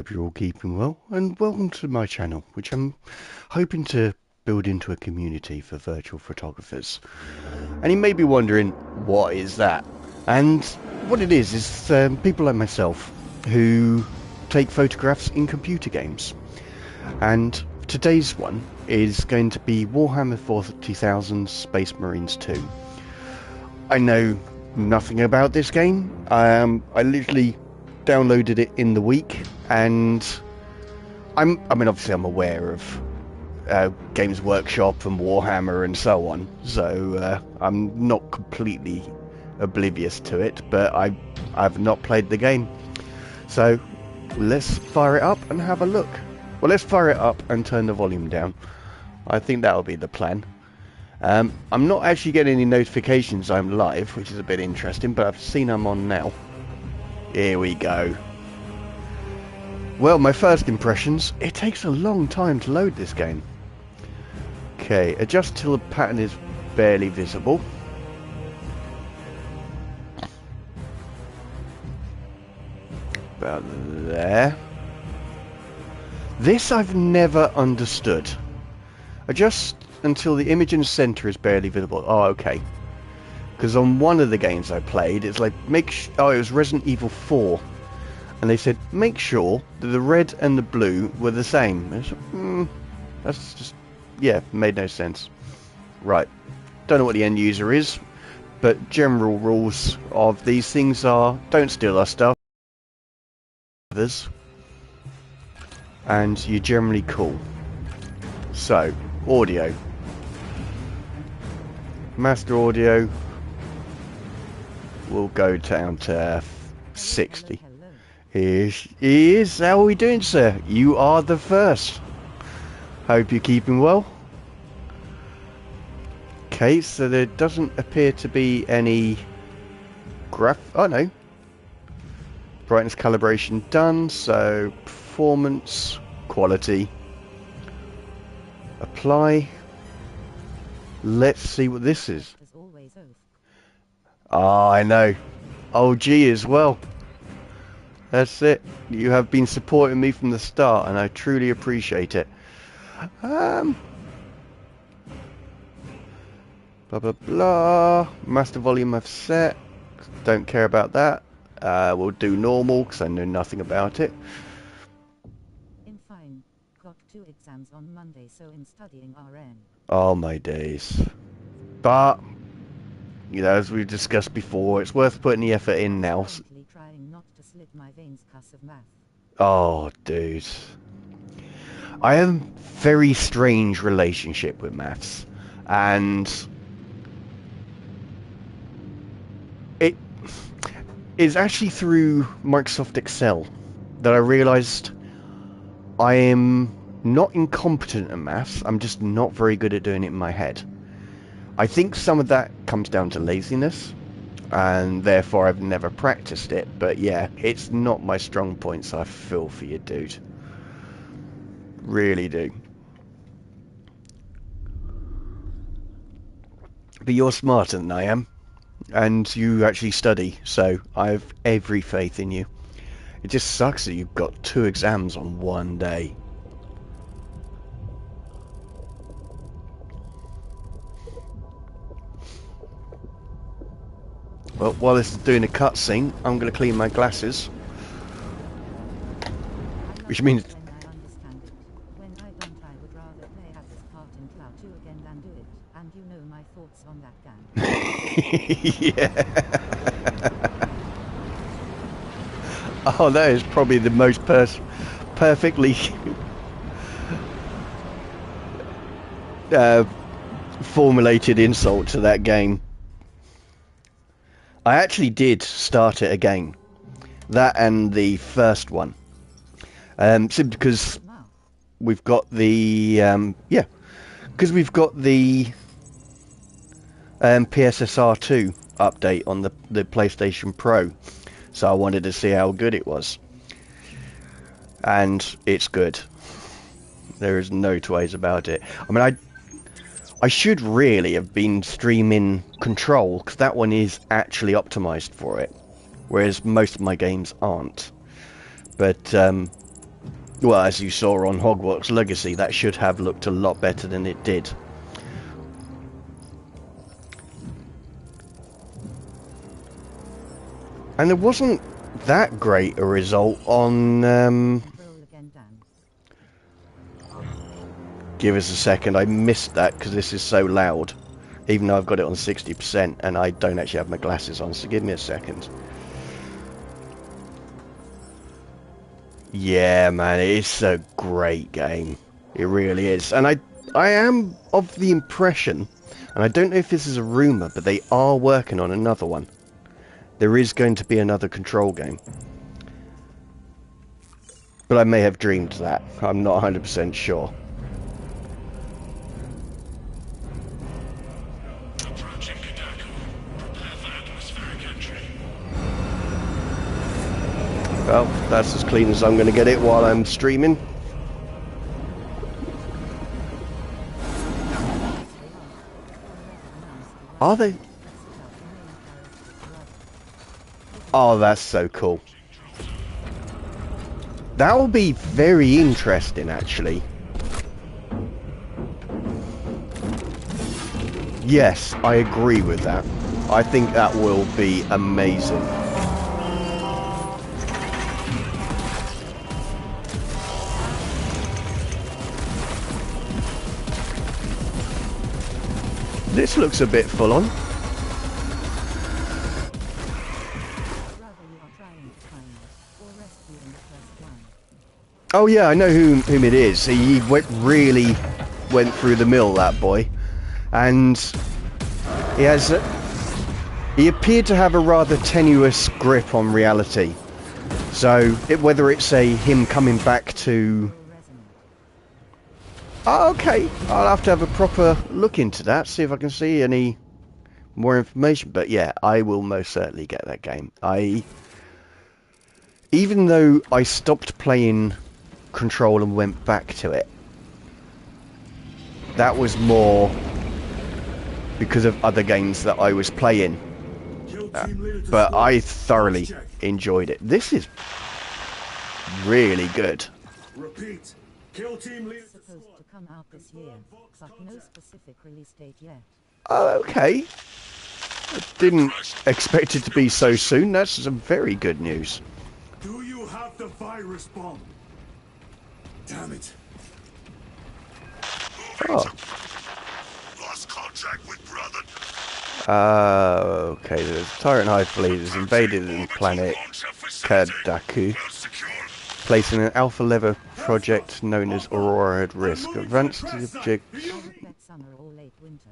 Hope you're all keeping well, and welcome to my channel, which I'm hoping to build into a community for virtual photographers. And you may be wondering, what is that? And what it is people like myself who take photographs in computer games. And today's one is going to be Warhammer 40,000 Space Marines 2. I know nothing about this game. I literally downloaded it in the week, and I mean, obviously I'm aware of Games Workshop and Warhammer and so on, so I'm not completely oblivious to it, but I've not played the game. So let's fire it up and have a look. Well, let's fire it up and turn the volume down. I think that'll be the plan. I'm not actually getting any notifications I'm live, which is a bit interesting, but I've seen I'm on now. Here we go. Well, my first impressions, it takes a long time to load this game. Okay, adjust till the pattern is barely visible. About there. This I've never understood. Adjust until the image in the center is barely visible. Oh, okay. Because on one of the games I played, it's like, it was Resident Evil 4. And they said, make sure that the red and the blue were the same. And like, that's just, yeah, made no sense. Right. Don't know what the end user is, but general rules of these things are, don't steal our stuff. Others. And you're generally cool. So, audio. Master audio. We'll go down to 60. Here he is. How are we doing, sir? You are the first. Hope you're keeping well. Okay, so there doesn't appear to be any oh no. Brightness calibration done, so performance, quality. Apply. Let's see what this is. Ah, I know. OG as well. That's it. You have been supporting me from the start, and I truly appreciate it. Blah blah blah. Master volume I've set. Don't care about that. We'll do normal because I know nothing about it. In fine. Got 2 exams on Monday, so in studying RN. Oh my days. But you know, as we've discussed before, it's worth putting the effort in now. Trying not to slit my veins 'cause of math. Oh, dude. I have a very strange relationship with maths, and it is actually through Microsoft Excel that I realized I am not incompetent at maths, I'm just not very good at doing it in my head. I think some of that comes down to laziness, and therefore I've never practiced it, but yeah, it's not my strong point, so I feel for you, dude. Really do. But you're smarter than I am, and you actually study, so I have every faith in you. It just sucks that you've got 2 exams on one day. Well, while this is doing a cutscene, I'm going to clean my glasses. Which means... I understand it. When I don't, I would rather play at this part in Cloud 2 again than do it. And you know my thoughts on that game. Yeah. Oh, that is probably the most perfectly formulated insult to that game. I actually did start it again. That and the first one. Simply because we've got the because we've got the PSSR 2 update on the PlayStation Pro, so I wanted to see how good it was, and it's good. There is no two ways about it. I mean, I should really have been streaming Control, because that one is actually optimized for it, whereas most of my games aren't. But Well, as you saw on Hogwarts Legacy, that should have looked a lot better than it did. And there wasn't that great a result on... Roll again, Dan. Give us a second, I missed that because this is so loud. Even though I've got it on 60% and I don't actually have my glasses on, so give me a second. Yeah, man, it's a great game. It really is. And I am of the impression, and I don't know if this is a rumour, but they are working on another one. There is going to be another Control game. But I may have dreamed that. I'm not 100% sure. Well, that's as clean as I'm going to get it while I'm streaming. Are they? Oh, that's so cool. That will be very interesting, actually. Yes, I agree with that. I think that will be amazing. This looks a bit full on. Oh yeah, I know whom it is. He really went through the mill, that boy, and he appeared to have a rather tenuous grip on reality. So whether it's him coming back to... Oh, okay, I'll have to have a proper look into that, see if I can see any more information. But yeah, I will most certainly get that game. Even though I stopped playing Control and went back to it, that was more because of other games that I was playing. But I thoroughly enjoyed it. This is really good. Repeat. Kill team leader. Supposed to come out this year, but no specific release date yet. Oh, okay. I didn't expect it to be so soon. That's some very good news. Do you have the virus bomb? Damn it. Oh. Lost contact with brother. Okay, the Tyrant Hive fleet has invaded the planet Kadaku, placing an alpha level project known as Aurora at risk. Advanced object... Summer or late winter.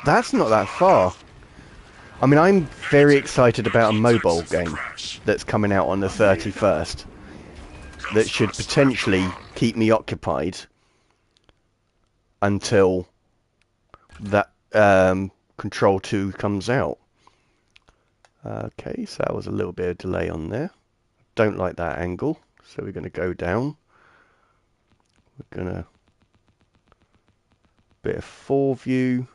That's not that far. I mean, I'm very excited about a mobile game that's coming out on the 31st that should potentially keep me occupied until that Control 2 comes out. Okay, so that was a little bit of delay on there. Don't like that angle, so we're going to go down. We're going to... bit of 4-view.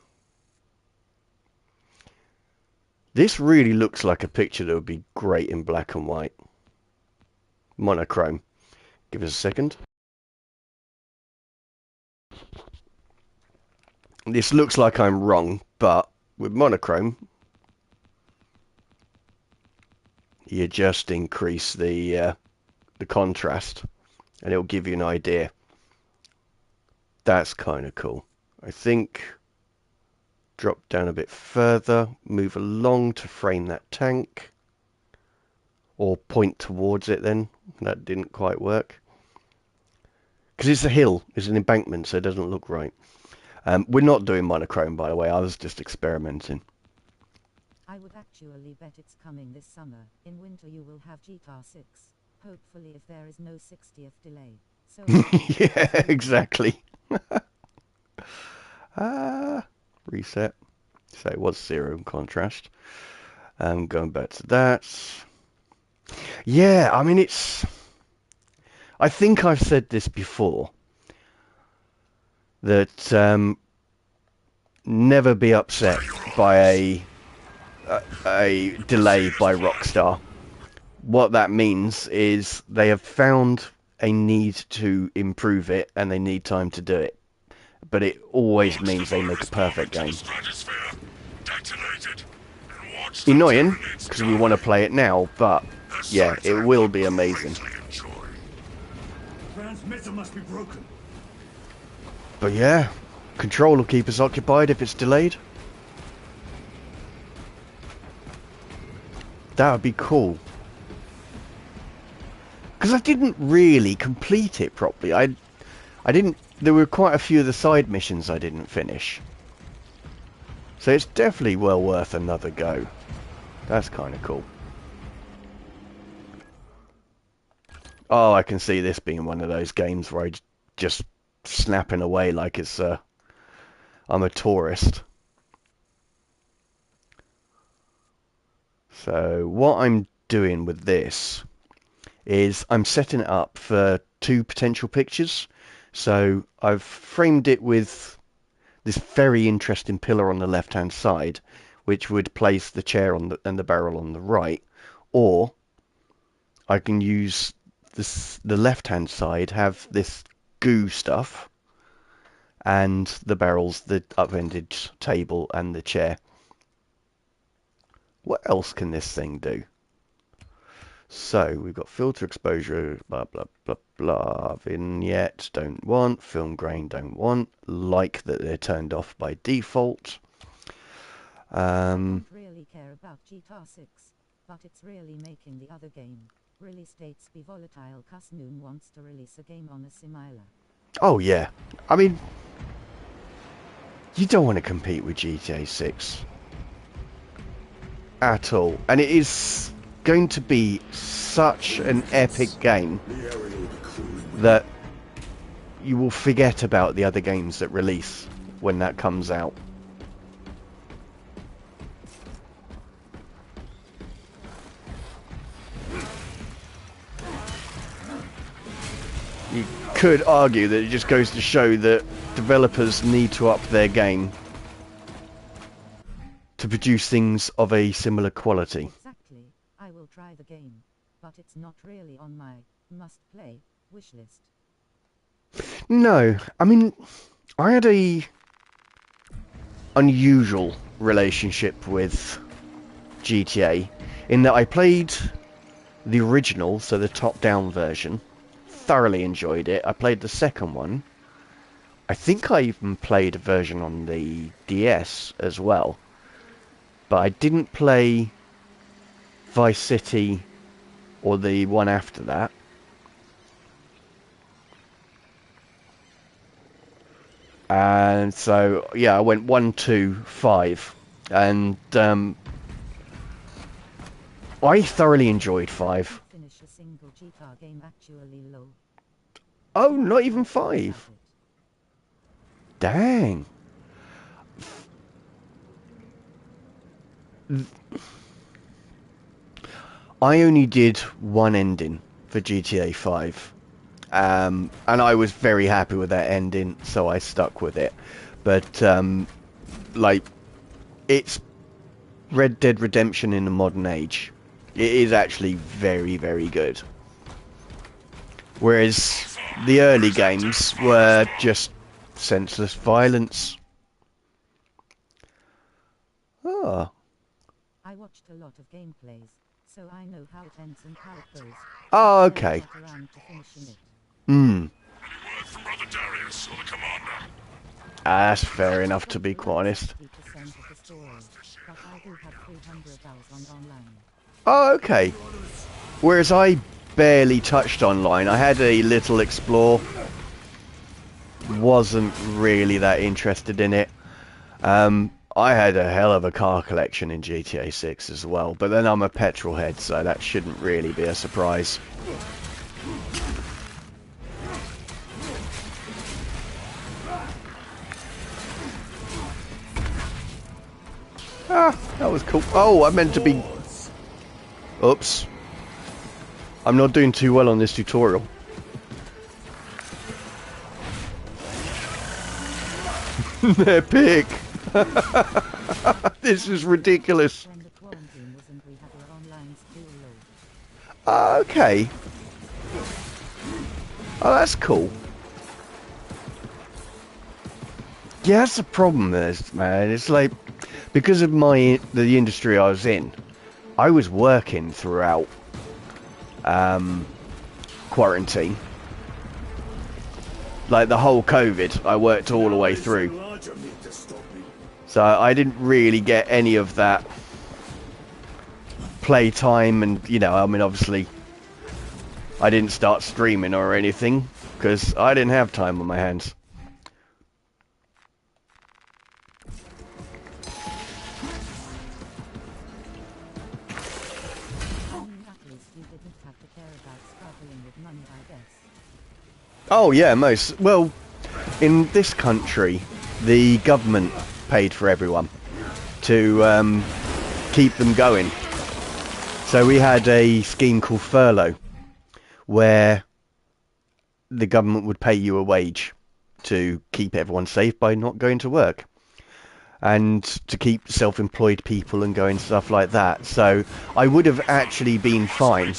This really looks like a picture that would be great in black and white. Monochrome. Give us a second. This looks like I'm wrong, but with monochrome, you just increase the contrast, and it'll give you an idea. That's kind of cool. I think drop down a bit further, move along to frame that tank, or point towards it then. That didn't quite work. Because it's a hill, it's an embankment, so it doesn't look right. We're not doing monochrome, by the way. I was just experimenting. I would actually bet it's coming this summer. In winter you will have GTA 6. Hopefully if there is no 60th delay. So yeah, exactly. Reset. So it was 0 in contrast. Going back to that. Yeah, I mean, it's... I think I've said this before. That never be upset by a delay by Rockstar. What that means is they have found a need to improve it and they need time to do it. But it always means they make a perfect game. Annoying, because we want to play it now, but yeah, it will be amazing. Transmitter must be broken. But yeah, Control will keep us occupied if it's delayed. That would be cool. Because I didn't really complete it properly. I didn't. There were quite a few of the side missions I didn't finish. So it's definitely well worth another go. That's kind of cool. Oh, I can see this being one of those games where I just snapping away like it's I'm a tourist. So what I'm doing with this is I'm setting it up for 2 potential pictures. So I've framed it with this very interesting pillar on the left hand side, which would place the chair on and the barrel on the right, or I can use the left hand side, have this goo stuff, and the barrels, the upended table and the chair. What else can this thing do? So we've got filter exposure, blah blah blah blah, vignette don't want, film grain don't want, like that they're turned off by default. I don't really care about GTA 6, but it's really making the other game. Release dates be volatile cause Noon wants to release a game on a similar. Oh yeah, I mean, you don't want to compete with GTA 6 at all, and it is going to be such an epic game that you will forget about the other games that release when that comes out. You could argue that it just goes to show that developers need to up their game to produce things of a similar quality. Exactly. I will try the game, but it's not really on my must-play wish list. No, I mean, I had a unusual relationship with GTA in that I played the original, so the top-down version, thoroughly enjoyed it. I played the second one. I think I even played a version on the DS as well. But I didn't play Vice City or the one after that. And so, yeah, I went 1, 2, 5. And I thoroughly enjoyed 5. Finish a single GTA game actually low. Oh, not even 5. Dang. I only did one ending for GTA 5. And I was very happy with that ending, so I stuck with it. But, like, it's Red Dead Redemption in the modern age. It is actually very, very good. Whereas the early games were just senseless violence. Oh. I watched a lot of gameplays, so I know how it ends and how it goes. Oh, okay. I never got around to finishing it. Hmm. From Brother Darius or the Commander. That's fair enough, to be quite honest. 50% of the story, but I do have 300 hours on online. Oh, okay. Whereas I barely touched online. I had a little explore. Wasn't really that interested in it. I had a hell of a car collection in GTA 6 as well, but then I'm a petrol head, so that shouldn't really be a surprise. Ah, that was cool. Oh, I meant to be... Oops. I'm not doing too well on this tutorial. Epic! This is ridiculous. When the quarantine wasn't, we had our online still low. Okay. Oh, that's cool. Yeah, that's the problem is, man. It's like, because of the industry I was in, I was working throughout quarantine. Like the whole COVID, I worked all the way through. So I didn't really get any of that playtime, and you know, I mean, obviously, I didn't start streaming or anything because I didn't have time on my hands. Oh yeah, most. Well, in this country, the government paid for everyone to keep them going. So we had a scheme called furlough, where the government would pay you a wage to keep everyone safe by not going to work, and to keep self-employed people and going stuff like that. So I would have actually been fine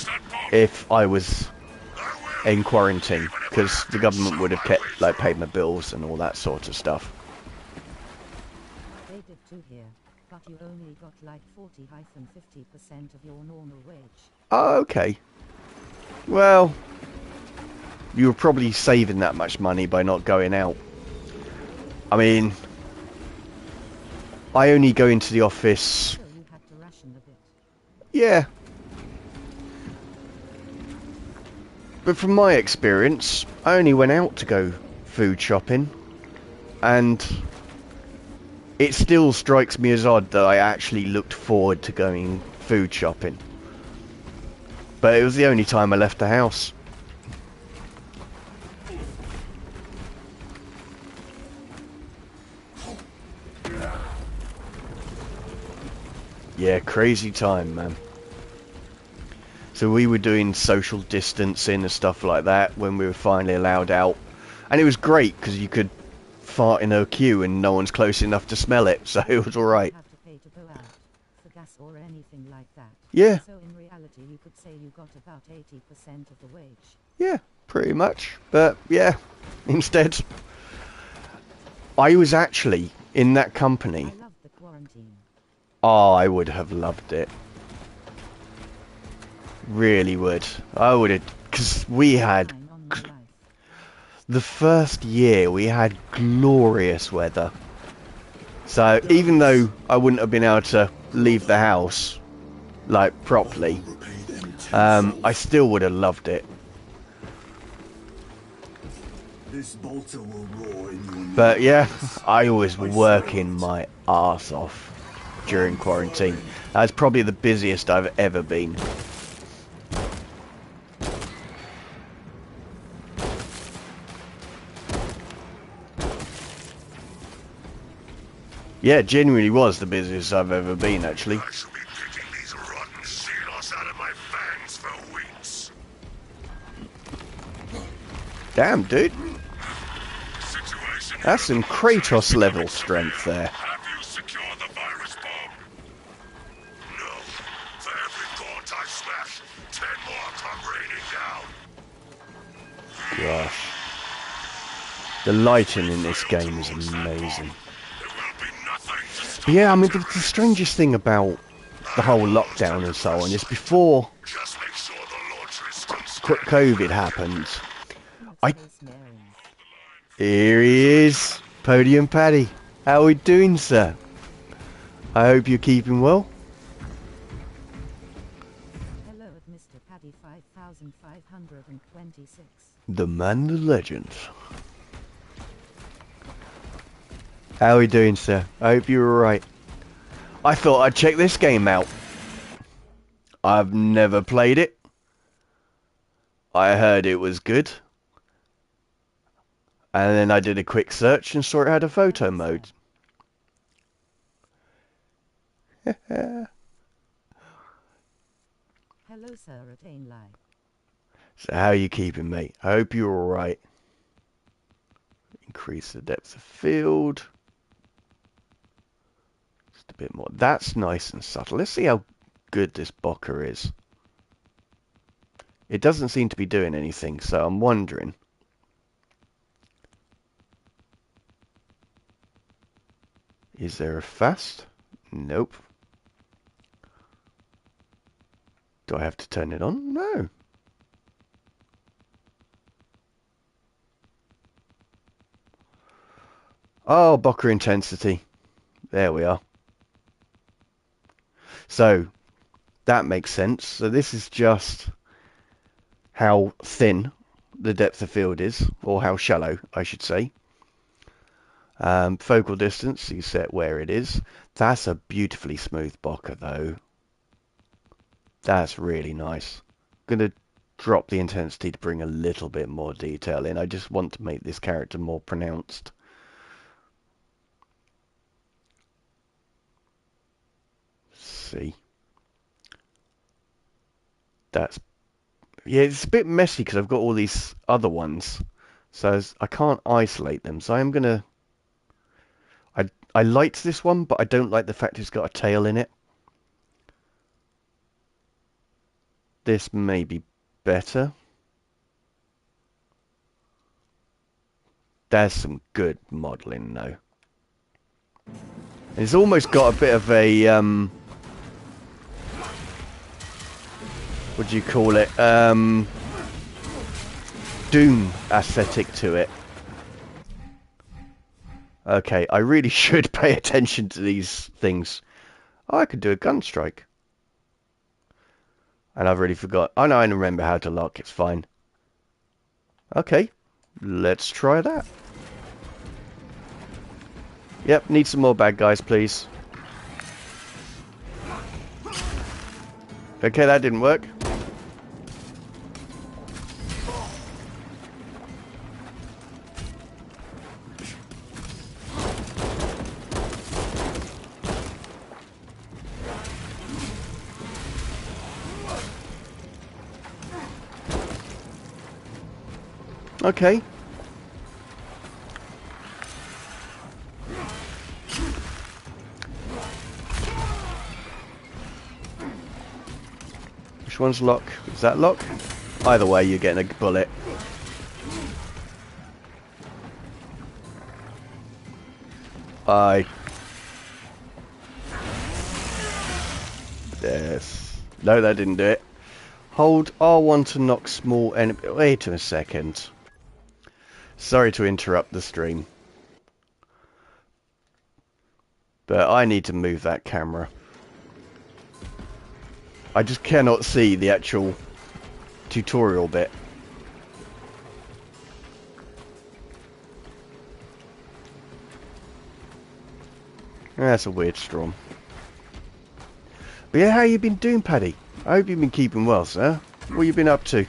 if I was in quarantine, because the government would have kept, like, paid my bills and all that sort of stuff. They did too here, but you only got like 40-50% of your normal wage. Oh, okay. Well, you were probably saving that much money by not going out. I mean, I only go into the office. So you had to ration a bit. Yeah. But from my experience, I only went out to go food shopping, and it still strikes me as odd that I actually looked forward to going food shopping. But it was the only time I left the house. Yeah, crazy time, man. So we were doing social distancing and stuff like that when we were finally allowed out. And it was great because you could fart in a queue and no one's close enough to smell it, so it was alright. You have to pay to go out for gas or anything like that. Yeah. So in reality you could say you got about 80% of the wage. Yeah, pretty much. But yeah, instead, I was actually in that company. I loved the quarantine. Oh, I would have loved it. Really would. I would have, because we had, Time on my life. the first year we had glorious weather. So even though I wouldn't have been able to leave the house, like, properly, I still would have loved it. This bolter will roar in your But yeah, I was working my arse off during quarantine. That's probably the busiest I've ever been. Yeah, genuinely was the busiest I've ever been, actually. I shall be picking these rotten seals out of my fangs for weeks. Damn, dude. Situation That's some Kratos level strength there. Have you secured the virus bomb? No. For every thought I smash, 10 more come raining down. Gosh. The lighting in this game is amazing. There will be nothing to stop. But yeah, I mean, the strangest thing about the whole lockdown and so on is before Just make sure the launcher is still COVID happened, I- Space Marines. here he is, Podium Paddy. How are we doing, sir? I hope you're keeping well. Hello at Mr. Paddy 5526. The man, the legend. How are we doing, sir? I hope you're alright. I thought I'd check this game out. I've never played it. I heard it was good. And then I did a quick search and saw it had a photo mode. Hello sir at Ainlai. So how are you keeping, mate? I hope you're alright. Increase the depth of field. Just a bit more. That's nice and subtle. Let's see how good this Bocker is. It doesn't seem to be doing anything, so I'm wondering. Is there a fast? Nope. Do I have to turn it on? No. Oh, Bocker intensity. There we are. So, that makes sense. So this is just how thin the depth of field is, or how shallow, I should say. Focal distance, you set where it is. That's a beautifully smooth Bocker, though. That's really nice. I'm going to drop the intensity to bring a little bit more detail in. I just want to make this character more pronounced. Let's see. That's... Yeah, it's a bit messy because I've got all these other ones. So I can't isolate them. So I'm going to... I liked this one, but I don't like the fact it's got a tail in it. This may be better. There's some good modelling, though. It's almost got a bit of a... what do you call it? Doom aesthetic to it. Okay, I really should pay attention to these things. Oh, I could do a gun strike. And I've already forgot. Oh no, I remember how to lock. It's fine. Okay, let's try that. Yep, need some more bad guys, please. Okay, that didn't work. Okay. Which one's lock? Is that lock? Either way, you're getting a bullet. Yes. No, that didn't do it. Hold R1 to knock small enemy... Wait a second. Sorry to interrupt the stream. But I need to move that camera. I just cannot see the actual tutorial bit. That's a weird storm. But yeah, how you been doing, Paddy? I hope you've been keeping well, sir. What you been up to?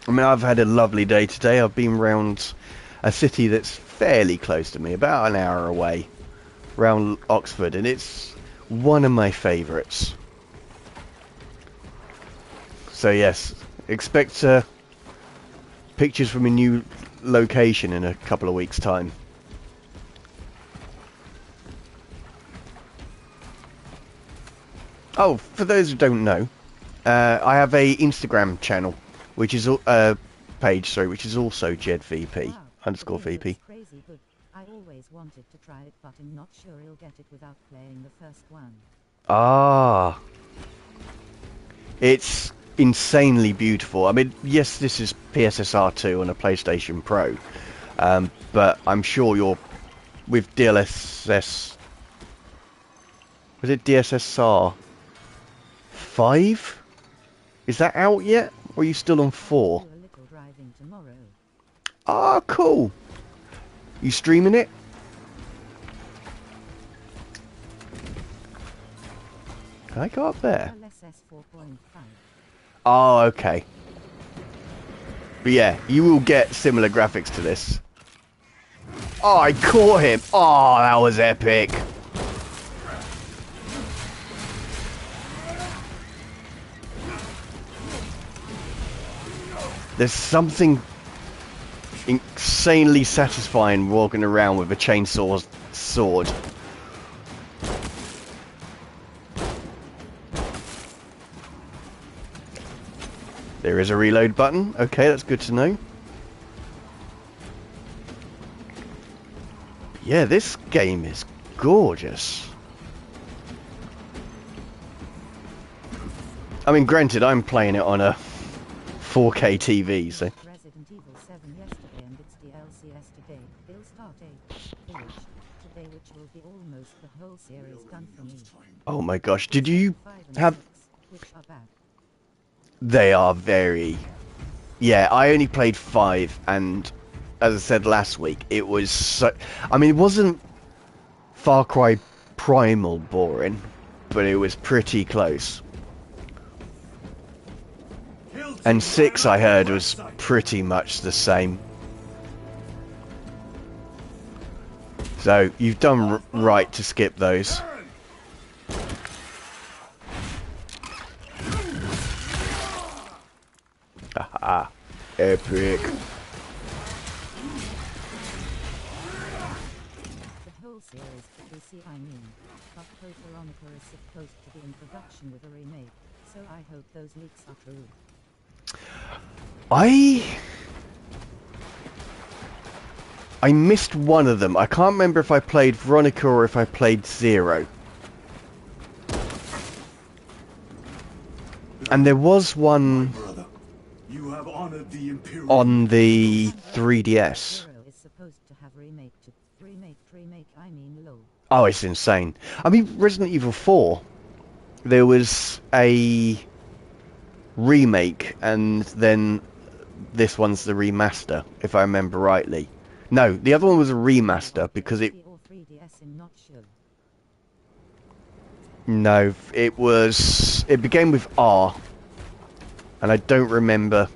I mean, I've had a lovely day today. I've been round a city that's fairly close to me, about an hour away, round Oxford, and it's one of my favourites. So yes, expect pictures from a new location in a couple of weeks' time. Oh, for those who don't know, I have a Instagram channel, which is page, sorry, which is also JedVP underscore VP. Crazy good. I always wanted to try it, but I'm not sure you'll get it without playing the first one. Ah, it's insanely beautiful. I mean, yes, this is PSSR 2 on a PlayStation Pro, but I'm sure you're with DLSS. Was it DSSR 5? Is that out yet? Or are you still on 4? Ah, cool. You streaming it? Can I go up there? Oh, okay. But yeah, you will get similar graphics to this. Oh, I caught him. Oh, that was epic. There's something insanely satisfying walking around with a chainsaw sword. There is a reload button. Okay, that's good to know. Yeah, this game is gorgeous. I mean, granted, I'm playing it on a 4K TV, so... Resident Evil 7 yesterday and its DLC yesterday. It'll start a village today, which will be almost the whole series done for me. Oh my gosh, did you 5 and have... 6, which are bad. They are very... Yeah, I only played 5, and as I said last week, it was so... I mean, it wasn't Far Cry Primal boring, but it was pretty close. And 6, I heard, was pretty much the same. So, you've done right to skip those. Haha, epic. The whole series for PC, I mean. But Code Veronica is supposed to be in production with a remake, so I hope those leaks are true. I missed one of them. I can't remember if I played Veronica or if I played Zero. And there was one You have honored the Imperial. on the 3DS. Zero is supposed to have remake, I mean low. Oh, it's insane. I mean, Resident Evil 4, there was a remake, and then this one's the remaster, if I remember rightly. No, the other one was a remaster, because it... Or 3DS in not sure. No, it was... It began with R, and I don't remember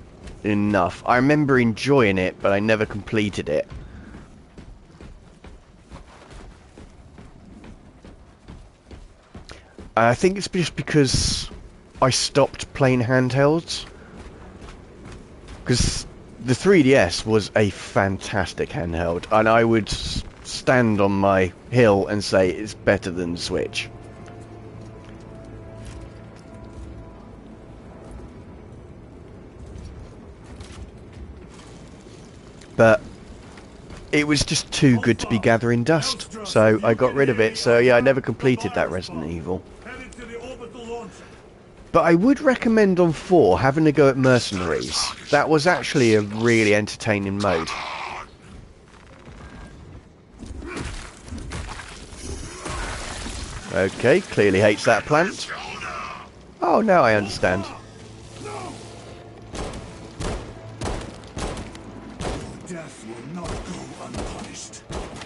enough. I remember enjoying it, but I never completed it. I think it's just because I stopped playing handhelds. Because the 3DS was a fantastic handheld, and I would stand on my hill and say it's better than the Switch. But it was just too good to be gathering dust, so I got rid of it. So yeah, I never completed that Resident Evil. Headed to the orbital launcher. But I would recommend on 4 having a go at Mercenaries. That was actually a really entertaining mode. Okay, clearly hates that plant. Oh, now I understand. Death will not go unpunished.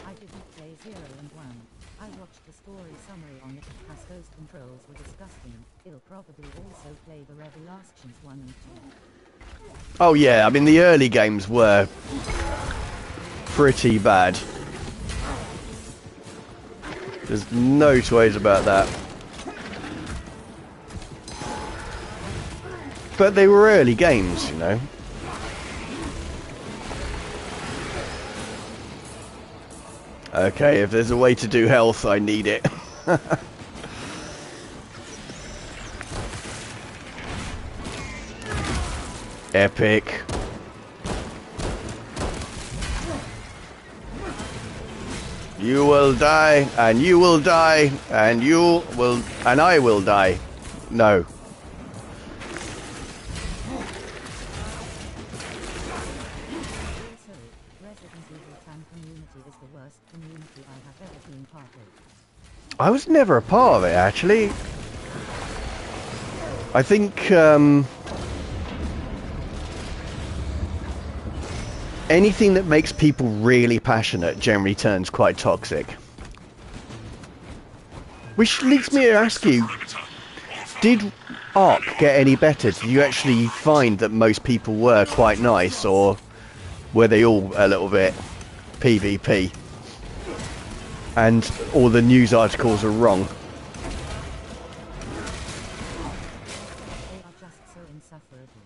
I didn't play 0 and 1. I watched the story summary on it, as those controls were disgusting. It'll probably also play the Revelations 1 and 2. Oh yeah, I mean the early games were pretty bad. There's no two ways about that. But they were early games, you know. Okay, if there's a way to do health, I need it. Epic. You will die, and you will die, and you will, and I will die. No. Also, Resident Evil fan community is the worst community I have ever been part of. I was never a part of it, actually. I think, anything that makes people really passionate generally turns quite toxic. Which leads me to ask you, did Ark get any better? Did you actually find that most people were quite nice, or were they all a little bit PvP? And all the news articles are wrong? They are just so insufferable.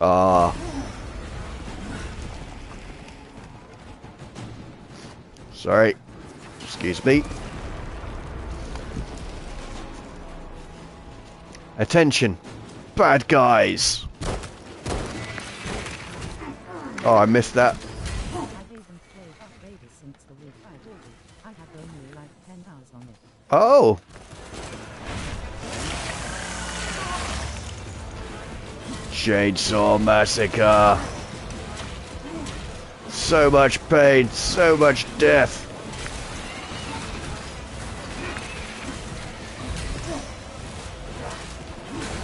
Ah. Sorry. Excuse me. Attention. Bad guys. Oh, I missed that. I haven't played upgraded since the week I ordered. Oh! Chainsaw Massacre. So much pain, so much death.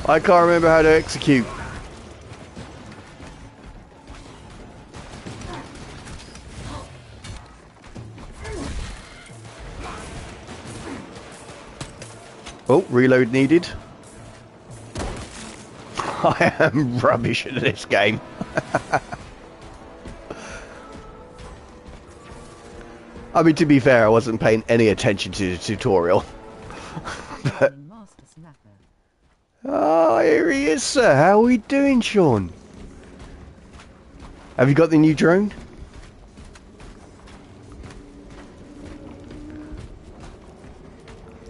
I can't remember how to execute. Oh, reload needed. I am rubbish at this game. I mean, to be fair, I wasn't paying any attention to the tutorial. But, oh, here he is, sir. How are we doing, Sean? Have you got the new drone?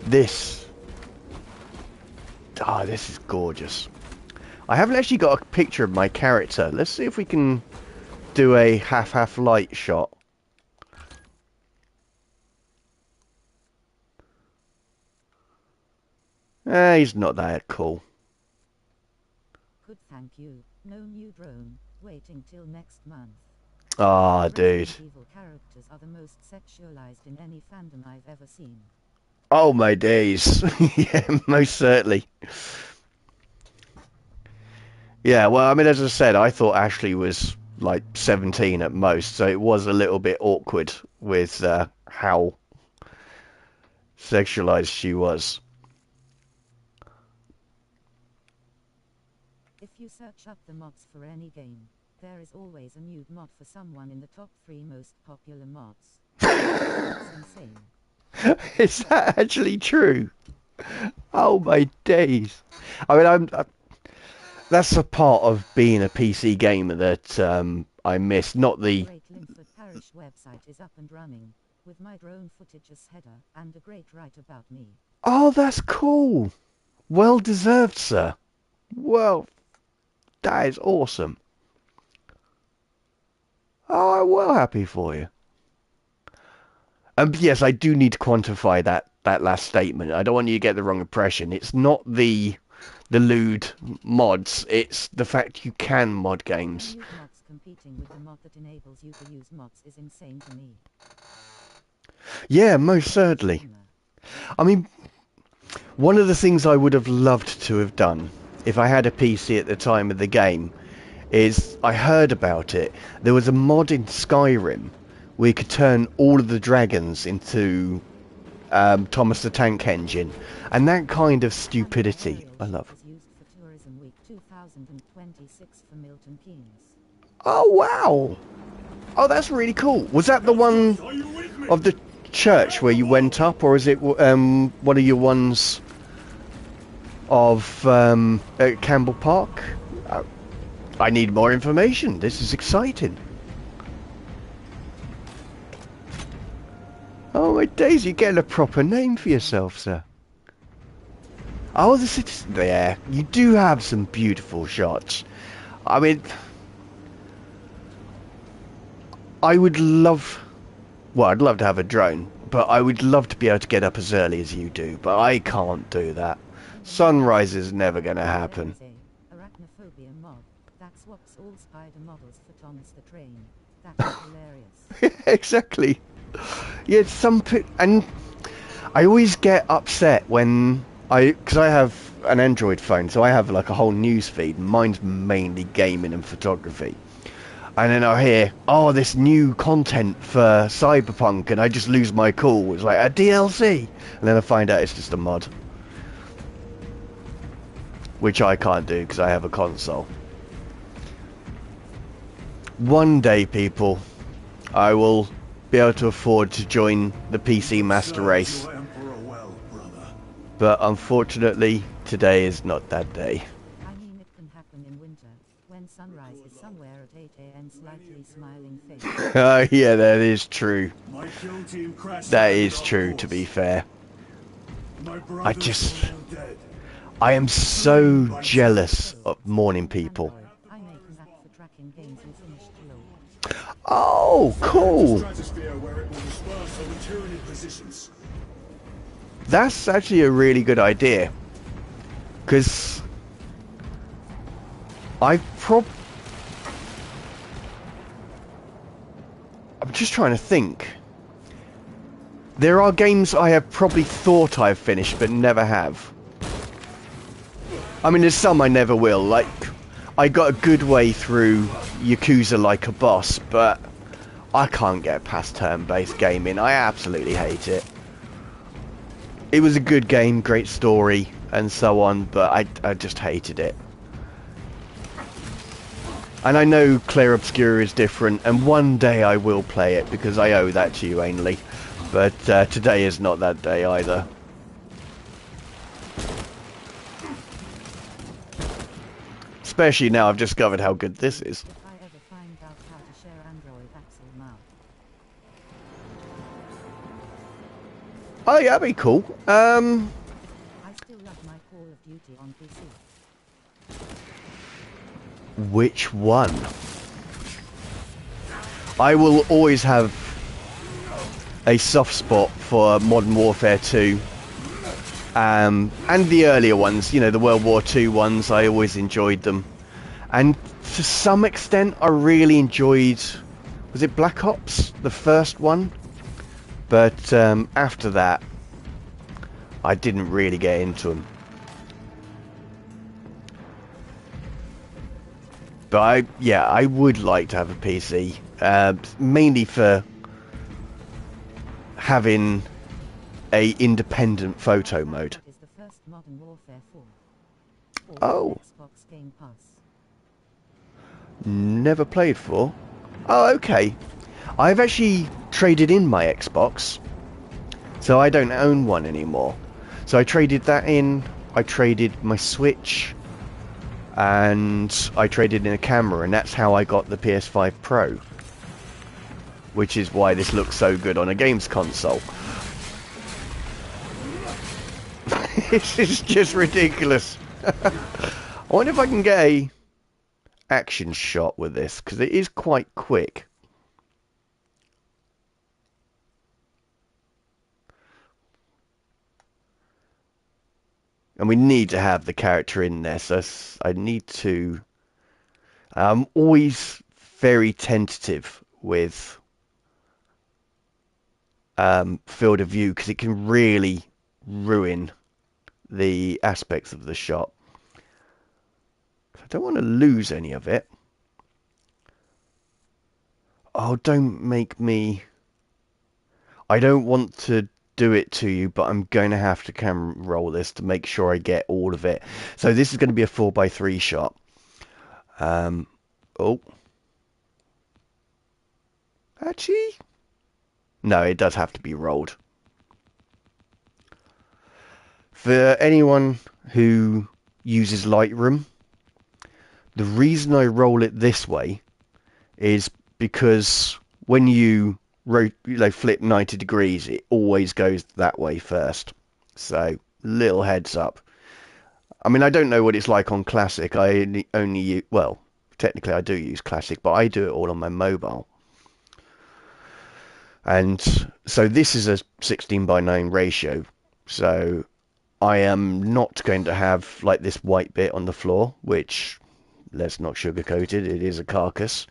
This. Ah, this is gorgeous. I haven't actually got a picture of my character. Let's see if we can do a half-half light shot. He's not that cool. Good, thank you. No new drone. Waiting till next month. Ah, dude. Evil characters are the most sexualized in any fandom I've ever seen. Oh my days. Yeah, most certainly. Yeah, well, I mean, as I said, I thought Ashley was like 17 at most, so it was a little bit awkward with how sexualized she was. If you search up the mods for any game, there is always a nude mod for someone in the top 3 most popular mods. It's insane. Is that actually true? Oh my days. I mean, that's a part of being a PC gamer that I miss. Not the... Great Linford Parish website is up and running, with my drone footage as header, and a great write about me. Oh, that's cool. Well deserved, sir. Well, that is awesome. Oh, I'm well happy for you. Yes, I do need to quantify that last statement. I don't want you to get the wrong impression. It's not the lewd mods. It's the fact you can mod games. Nude mods competing with the mod that enables you to use mods is insane to me. Yeah, most certainly. I mean, one of the things I would have loved to have done if I had a PC at the time of the game is I heard about it. There was a mod in Skyrim where you could turn all of the dragons into Thomas the Tank Engine, and that kind of stupidity I love. Used for Tourism Week 2026 for Milton Keynes. Oh wow! Oh, that's really cool. Was that the one of the church where you went up, or is it one of your ones of at Campbell Park? I need more information. This is exciting. Oh my days, you're getting a proper name for yourself, sir. Oh, the citizen there. You do have some beautiful shots. I mean, I would love... Well, I'd love to have a drone, but I would love to be able to get up as early as you do, but I can't do that. Sunrise is never going to happen. Arachnophobia mod that swaps all spider models for Thomas the Train. That's hilarious. Exactly. Yeah, and I always get upset when because I have an Android phone, so I have like a whole news feed. Mine's mainly gaming and photography. And then I hear, oh, this new content for Cyberpunk, and I just lose my cool. It's like a DLC, and then I find out it's just a mod, which I can't do because I have a console. One day, people, I will be able to afford to join the PC master race. But unfortunately, today is not that day. I mean, it can happen in winter, when sunrise is somewhere at 8 a.m. slightly smiling face. Oh yeah, that is true. That is true, to be fair. I am so jealous of morning people. I make an app for tracking games and finished low. Oh, cool. That's actually a really good idea. Because I I'm just trying to think. There are games I have probably thought I've finished, but never have. I mean, there's some I never will. Like, I got a good way through Yakuza Like a Boss, but I can't get past turn-based gaming. I absolutely hate it. It was a good game, great story, and so on, but I just hated it. And I know Clair Obscura is different, and one day I will play it, because I owe that to you, Ainley. But today is not that day either. Especially now I've discovered how good this is. If I ever find out how to share Android Axel now. Oh yeah, that'd be cool. I still love my Call of Duty on PC. Which one? I will always have a soft spot for Modern Warfare 2. And the earlier ones, you know, the World War II ones, I always enjoyed them. And to some extent, I really enjoyed, was it Black Ops, the first one? But after that, I didn't really get into them. But I would like to have a PC, mainly for having a independent photo mode. Is the first Modern Warfare 4. Oh. Xbox Game Pass. Never played 4. Oh, okay. I've actually traded in my Xbox, so I don't own one anymore. So I traded that in, I traded my Switch, and I traded in a camera, and that's how I got the PS5 Pro. Which is why this looks so good on a games console. This is just ridiculous. I wonder if I can get a action shot with this, because it is quite quick. And we need to have the character in there, so I need to... I'm always very tentative with field of view, because it can really ruin the aspects of the shot. I don't want to lose any of it. Oh, don't make me... I don't want to do it to you, but I'm going to have to camera roll this to make sure I get all of it. So this is going to be a 4x3 shot. Oh. Actually? No, it does have to be rolled. For anyone who uses Lightroom, the reason I roll it this way is because when you flip 90 degrees, it always goes that way first. So, little heads up. I mean, I don't know what it's like on Classic. I only use, well, technically I do use Classic, but I do it all on my mobile. And so this is a 16:9 ratio. So I am not going to have like this white bit on the floor, which, let's not sugarcoat it, it is a carcass.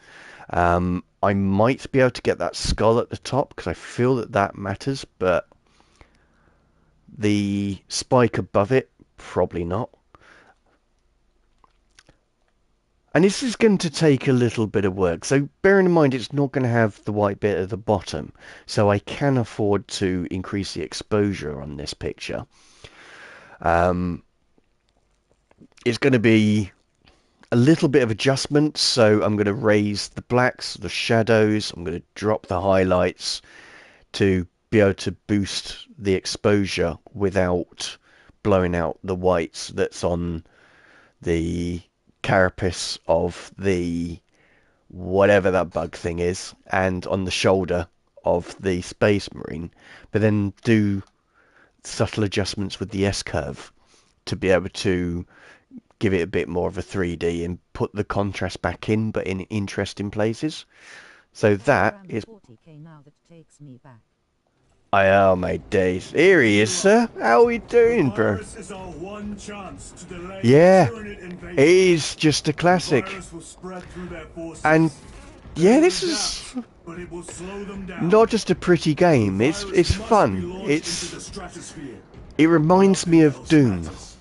I might be able to get that skull at the top, because I feel that that matters, but the spike above it, probably not. And this is going to take a little bit of work, so bearing in mind it's not going to have the white bit at the bottom, so I can afford to increase the exposure on this picture. It's going to be a little bit of adjustment, so I'm going to raise the blacks, the shadows, I'm going to drop the highlights to be able to boost the exposure without blowing out the whites that's on the carapace of the whatever that bug thing is, and on the shoulder of the Space Marine, but then do subtle adjustments with the S-curve to be able to give it a bit more of a 3D and put the contrast back in, but in interesting places. So that is... 40K now that takes me back. I are, my days. Here he is, sir. How are we doing, bro? Virus is our one chance to delay Yeah, Tyranid invasion. it is just a The classic. virus will spread through their forces. And They yeah, will this adapt, is but it will slow them down. not just a pretty game. The It's virus must be fun. launched into the stratosphere. It reminds me Nothing of else Doom matters.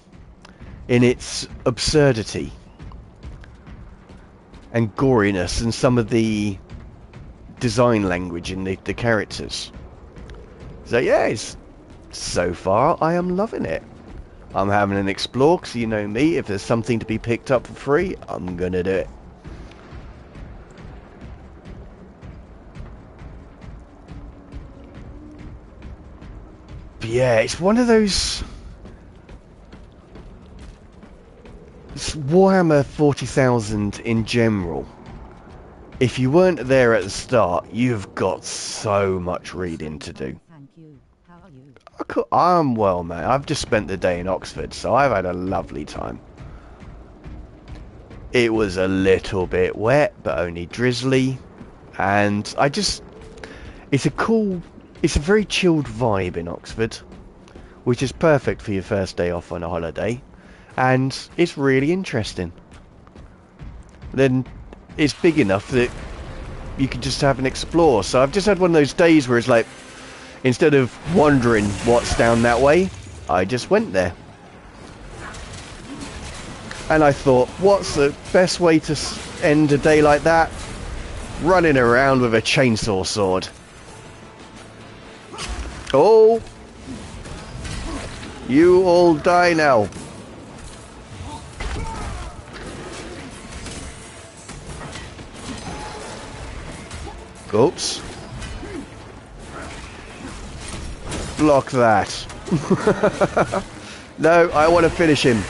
in its absurdity and goriness and some of the design language in the characters. So yeah, so far I am loving it. I'm having an explore because you know me, if there's something to be picked up for free, I'm gonna do it. But yeah, it's one of those... It's Warhammer 40,000 in general. If you weren't there at the start, you've got so much reading to do. Thank you. How are you? I'm well, mate. I've just spent the day in Oxford, so I've had a lovely time. It was a little bit wet, but only drizzly. And it's a very chilled vibe in Oxford, which is perfect for your first day off on a holiday. And it's really interesting. Then it's big enough that you can just have an explore. So I've just had one of those days where it's like, instead of wondering what's down that way, I just went there. And I thought, what's the best way to end a day like that? Running around with a chainsaw sword. Oh! You all die now. Oops. Block that. No, I want to finish him.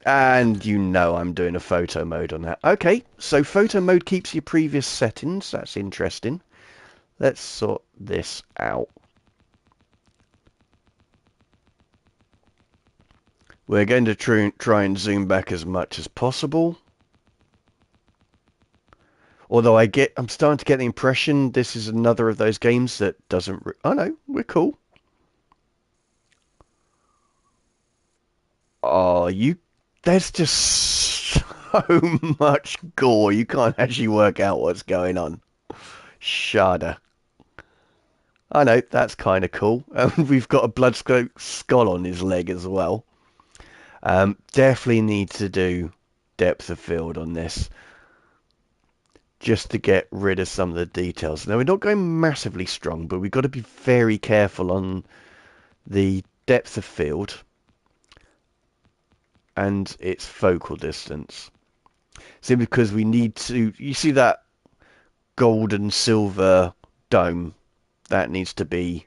And you know I'm doing a photo mode on that. Okay, so photo mode keeps your previous settings. That's interesting. Let's sort this out. We're going to try and zoom back as much as possible. Although I'm starting to get the impression this is another of those games that doesn't... Oh no, we're cool. Oh, there's just so much gore, you can't actually work out what's going on. Shudder. I know, that's kind of cool. We've got a blood skull on his leg as well. Definitely need to do depth of field on this, just to get rid of some of the details. Now, we're not going massively strong, but we've got to be very careful on the depth of field and its focal distance. Simply because we need to... You see that gold and silver dome? That needs to be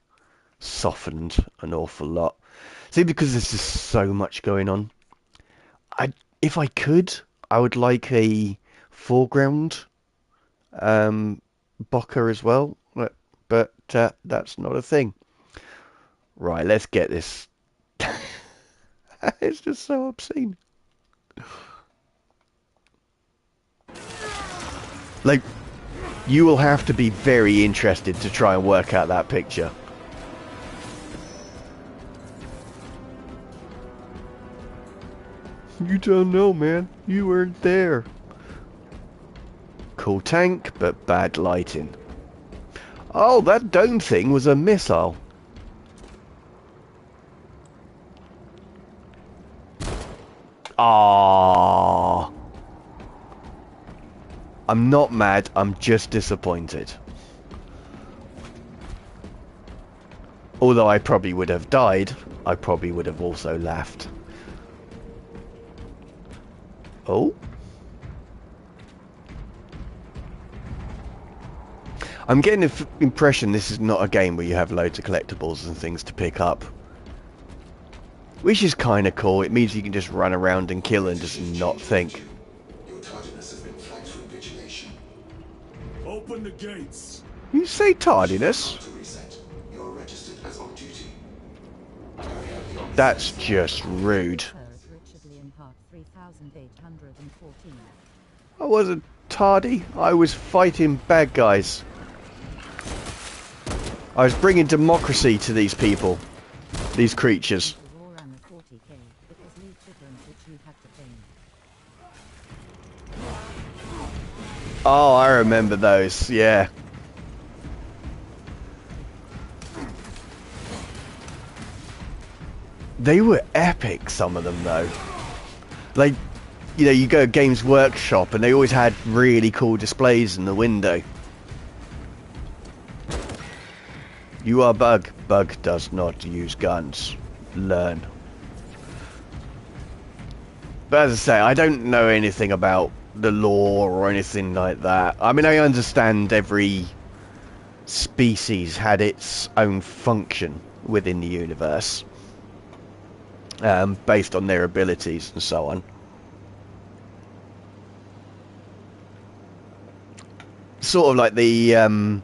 softened an awful lot. See, because there's just so much going on. If I could, I would like a foreground bokeh as well, but that's not a thing. Right, let's get this. It's just so obscene. Like, you will have to be very interested to try and work out that picture. You don't know, man. You weren't there. Cool tank, but bad lighting. Oh, that dome thing was a missile. Ah. I'm not mad, I'm just disappointed. Although I probably would have died, I probably would have also laughed. Oh. I'm getting the impression this is not a game where you have loads of collectibles and things to pick up. Which is kind of cool. It means you can just run around and kill and just not think. Your tardiness has been flagged for invigilation. Open the gates. You say tardiness? To reset. You're registered as on duty. That's just rude. I wasn't tardy. I was fighting bad guys. I was bringing democracy to these people, these creatures. Warhammer 40k, it was loot different which you had to pay. Oh, I remember those, yeah. They were epic, some of them, though. Like, you know, you go to Games Workshop and they always had really cool displays in the window. You are Bug. Bug does not use guns. Learn. But as I say, I don't know anything about the lore or anything like that. I mean, I understand every species had its own function within the universe, based on their abilities and so on. Sort of like the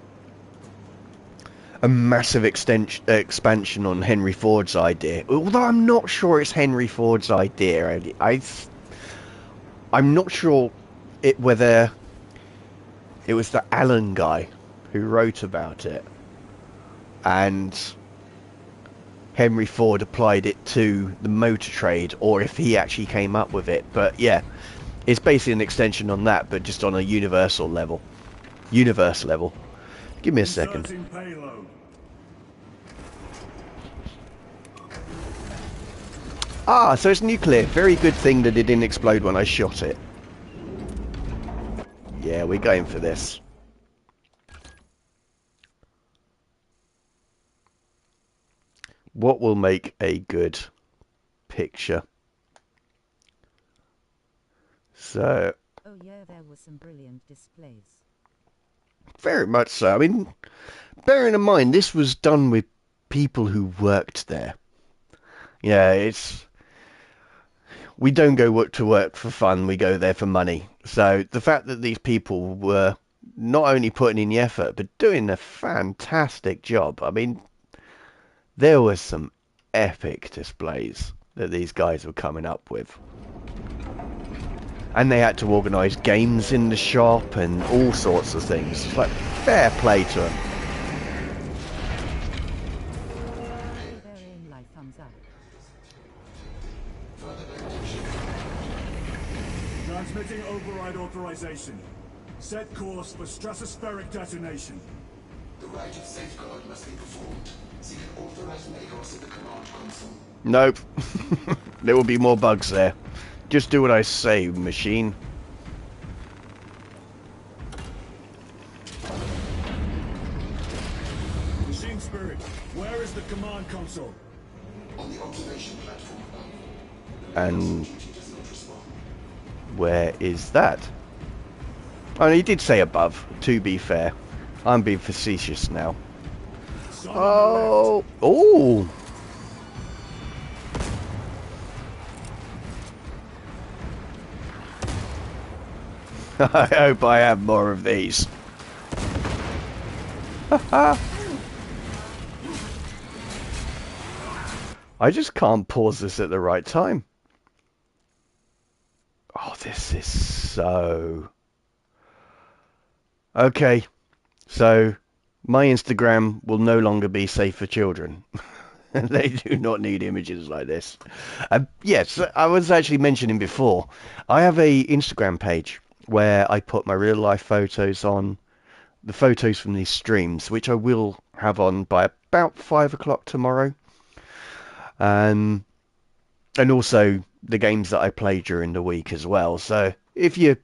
a massive expansion on Henry Ford's idea. Although I'm not sure it's Henry Ford's idea. I'm not sure whether it was the Allen guy who wrote about it, and Henry Ford applied it to the motor trade, or if he actually came up with it. But yeah, it's basically an extension on that, but just on a universal level. Universe level. Give me a second. Ah, so it's nuclear. Very good thing that it didn't explode when I shot it. Yeah, we're going for this. What will make a good picture? So... Oh yeah, there were some brilliant displays. Very much so. I mean, bearing in mind, this was done with people who worked there. Yeah, it's... We don't go to work for fun, we go there for money. So the fact that these people were not only putting in the effort, but doing a fantastic job. I mean, there were some epic displays that these guys were coming up with. And they had to organise games in the shop and all sorts of things. It's like, fair play to them. Transmitting override authorization. Set course for stratospheric detonation. The rite of safeguard must be performed. Seek an authorized Magos in the command console. Nope. There will be more bugs there. Just do what I say, machine. Machine Spirit, where is the command console? On the observation platform above. And where is that? Oh, he did say above, to be fair. I'm being facetious now. Oh, oh! I hope I have more of these. I just can't pause this at the right time. Oh, this is so... Okay, so my Instagram will no longer be safe for children. They do not need images like this. Yes, I was actually mentioning before, I have a Instagram page where I put my real life photos on, the photos from these streams, which I will have on by about 5 o'clock tomorrow. And also the games that I play during the week as well. So if you're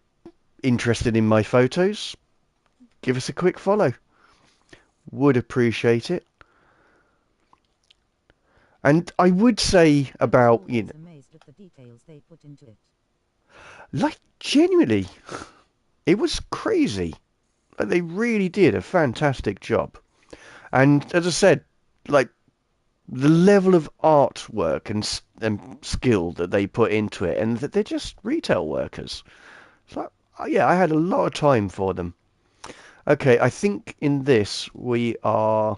interested in my photos, give us a quick follow. Would appreciate it. And I would say about, you know, amazed at the details they put into it. Like, genuinely, it was crazy. Like, they really did a fantastic job. And as I said, like, the level of artwork and skill that they put into it, and that they're just retail workers. It's like, yeah, I had a lot of time for them. Okay, I think in this we are...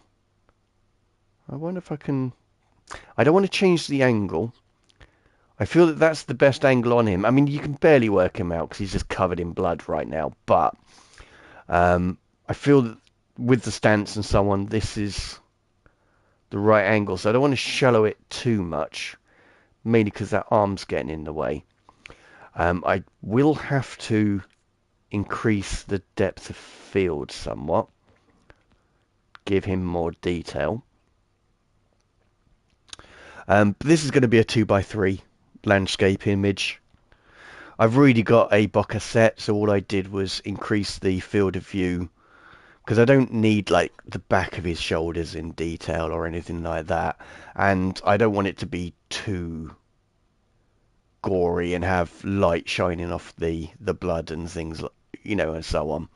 I wonder if I can... I don't want to change the angle. I feel that that's the best angle on him. I mean, you can barely work him out because he's just covered in blood right now. But I feel that with the stance and so on, this is the right angle. So I don't want to shallow it too much, mainly because that arm's getting in the way. I will have to increase the depth of field somewhat, give him more detail. But this is going to be a 2x3 landscape image. I've already got a Bokeh set, so all I did was increase the field of view, because I don't need like the back of his shoulders in detail or anything like that, and I don't want it to be too gory and have light shining off the blood and things, you know, and so on.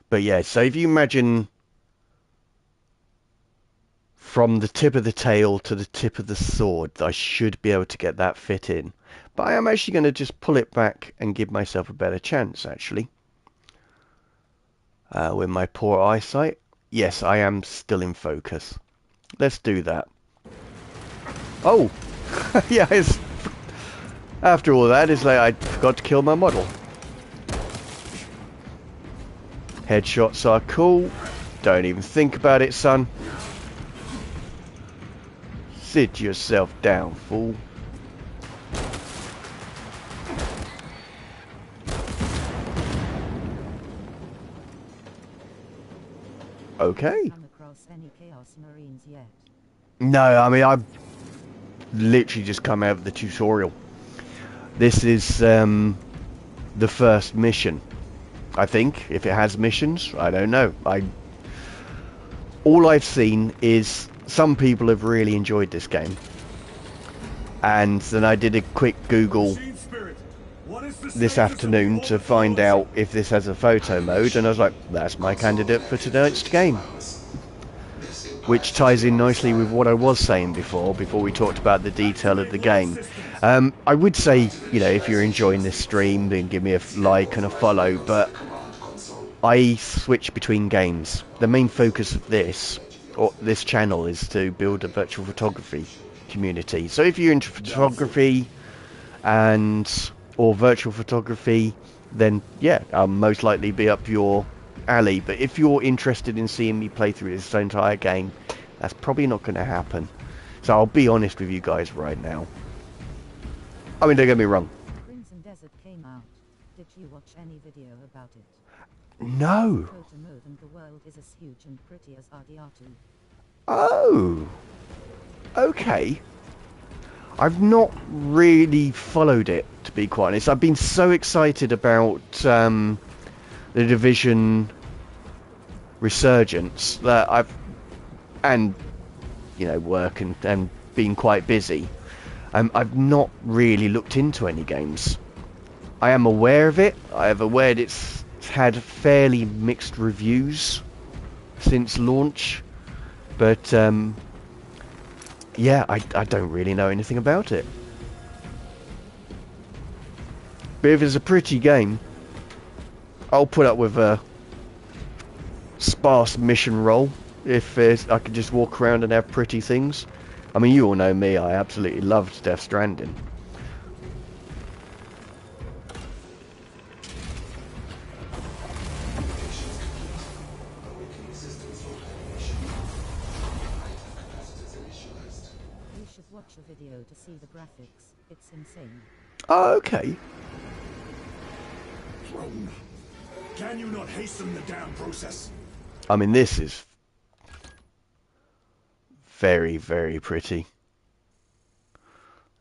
But yeah, so if you imagine from the tip of the tail to the tip of the sword, I should be able to get that fit in. But I am actually going to just pull it back and give myself a better chance, actually. With my poor eyesight. Yes, I am still in focus. Let's do that. Oh! Yeah, after all that, it's like I forgot to kill my model. Headshots are cool. Don't even think about it, son. Sit yourself down, fool. Okay. Come across any Chaos Marines yet? No, I mean, I've literally just come out of the tutorial. This is the first mission, I think. If it has missions, I don't know. All I've seen is some people have really enjoyed this game. And then I did a quick Google this afternoon to find out if this has a photo mode, and I was like, that's my candidate for tonight's game. Which ties in nicely with what I was saying before we talked about the detail of the game. I would say, you know, if you're enjoying this stream, then give me a like and a follow, but I switch between games. The main focus of this channel is to build a virtual photography community. So if you're into photography or virtual photography, then yeah, I'll most likely be up your alley. But if you're interested in seeing me play through this entire game, that's probably not going to happen. So I'll be honest with you guys right now. I mean, don't get me wrong. Crimson Desert came out. Did you watch any video about it? No. Photo mode and the world is as huge and pretty as RDR2. Oh. Okay. I've not really followed it, to be quite honest. I've been so excited about the Division resurgence that work and been quite busy. I've not really looked into any games. I am aware of it. I am aware that it's had fairly mixed reviews since launch, but yeah, I don't really know anything about it. But if it's a pretty game, I'll put up with a sparse mission roll if I could just walk around and have pretty things. I mean, you all know me, I absolutely loved Death Stranding. You should watch a video to see the graphics. It's insane. Oh, okay. Drone, can you not hasten the damn process? I mean, this is very, very pretty.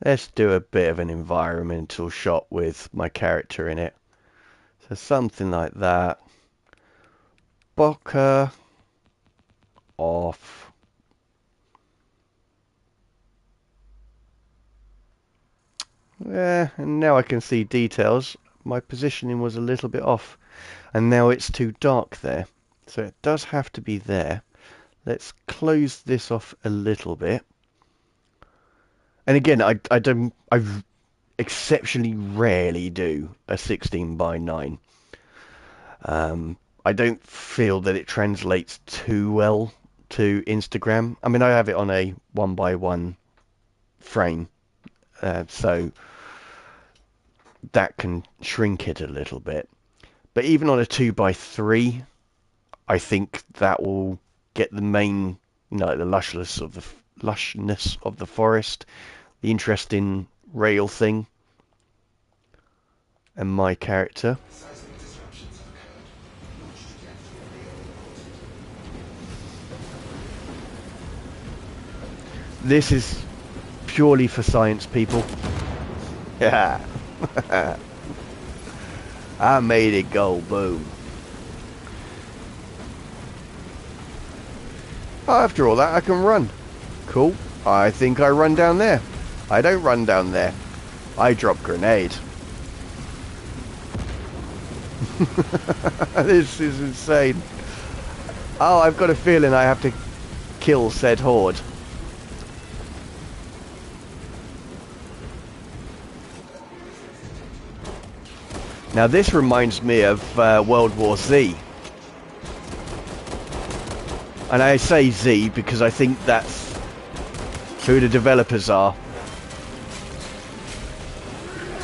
Let's do a bit of an environmental shot with my character in it. So something like that. Bokeh off. Yeah, and now I can see details. My positioning was a little bit off, and now it's too dark there. So it does have to be there. Let's close this off a little bit. And again, I exceptionally rarely do a 16 by 9. I don't feel that it translates too well to Instagram. I mean, I have it on a 1x1 frame, so that can shrink it a little bit. But even on a 2x3, I think that will get the main You know, like the lushness of the forest, the interesting rail thing, and my character. Seismic disruptions have occurred. Launch trajectory reaborted. This is purely for science people. Yeah. I made it go boom. After all that, I can run. Cool. I think I run down there. I don't run down there. I drop grenade. This is insane. Oh, I've got a feeling I have to kill said horde. Now this reminds me of World War Z. And I say Z because I think that's who the developers are.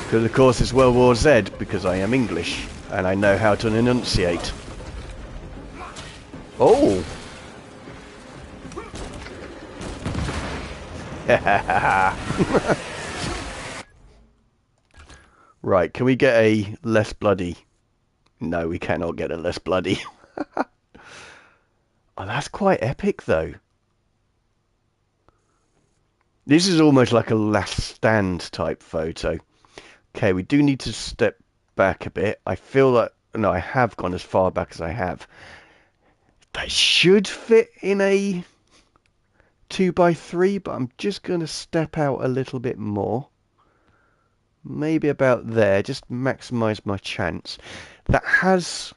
Because of course it's World War Z because I am English and I know how to enunciate. Oh! Right, can we get a less bloody? No, we cannot get a less bloody. Oh, that's quite epic, though. This is almost like a last stand type photo. Okay, we do need to step back a bit. I feel like... No, I have gone as far back as I have. That should fit in a 2x3, but I'm just going to step out a little bit more. Maybe about there, just maximise my chance. That has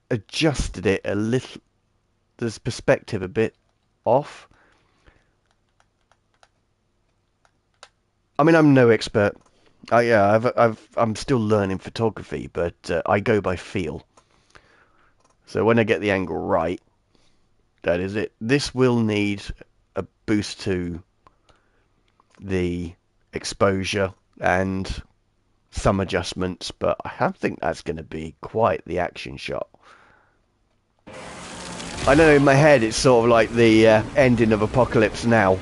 adjusted it a little... There's perspective a bit off. I mean, I'm no expert. I'm still learning photography, but I go by feel. So when I get the angle right, that is it. This will need a boost to the exposure and some adjustments, but I think that's going to be quite the action shot. I don't know, in my head it's sort of like the ending of Apocalypse Now.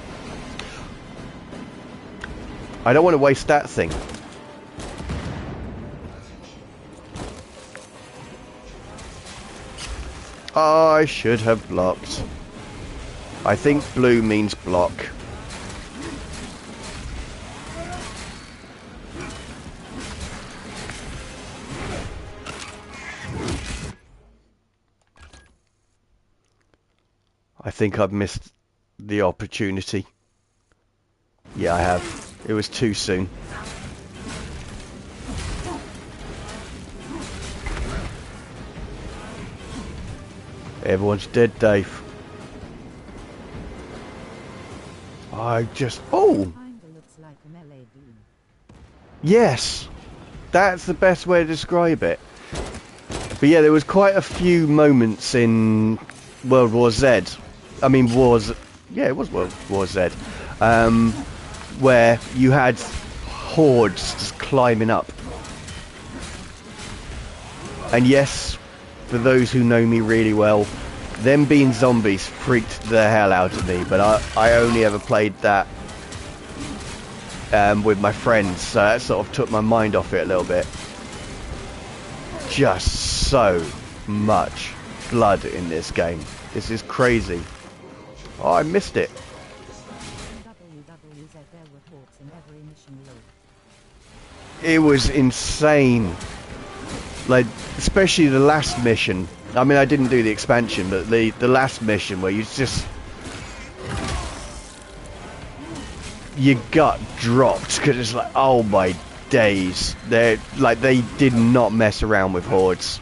I don't want to waste that thing. Oh, I should have blocked. I think blue means block. I think I've missed the opportunity. Yeah, I have. It was too soon. Everyone's dead, Dave. I just... Oh! Kinda looks like an LED. Yes! That's the best way to describe it. But yeah, there was quite a few moments in World War Z. I mean, yeah, it was World War Z. Where you had hordes just climbing up. And yes, for those who know me really well, them being zombies freaked the hell out of me. But I only ever played that with my friends, so that sort of took my mind off it a little bit. Just so much blood in this game. This is crazy. Oh, I missed it. WWZ there were hawks in every mission load. It was insane. Like, especially the last mission. I mean, I didn't do the expansion, but the last mission where you just... Your gut dropped, because it's like, oh my days. They did not mess around with hordes.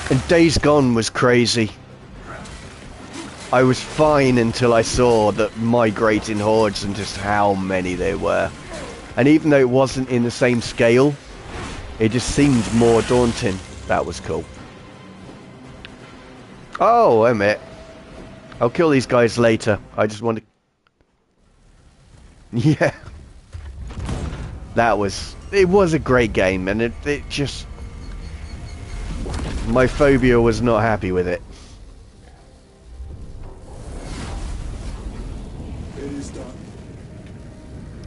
And Days Gone was crazy. I was fine until I saw that migrating hordes and just how many there were. And even though it wasn't in the same scale, it just seemed more daunting. That was cool. Oh, wait a minute. I'll kill these guys later. I just want to... Yeah. it was a great game, and it just, my phobia was not happy with it. It is done.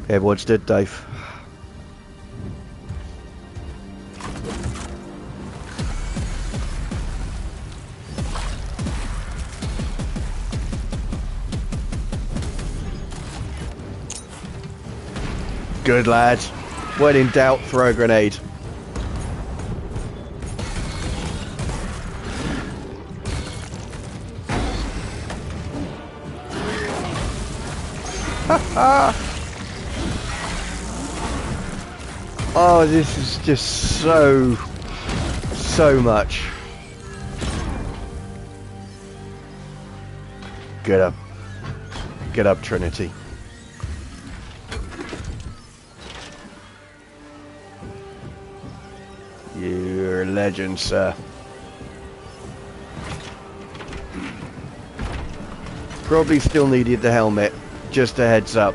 Everyone's dead, Dave. Good lad. When in doubt, throw a grenade. Oh, this is just so much. Get up. Get up, Trinity. You're a legend, sir. Probably still needed the helmet. Just a heads up.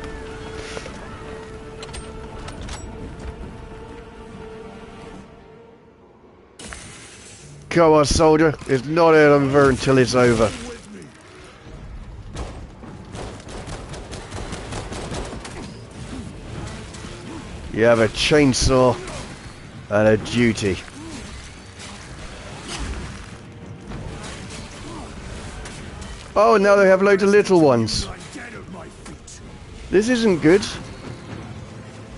Come on, soldier. It's not over until it's over. You have a chainsaw and a duty. Oh, now they have loads of little ones. This isn't good.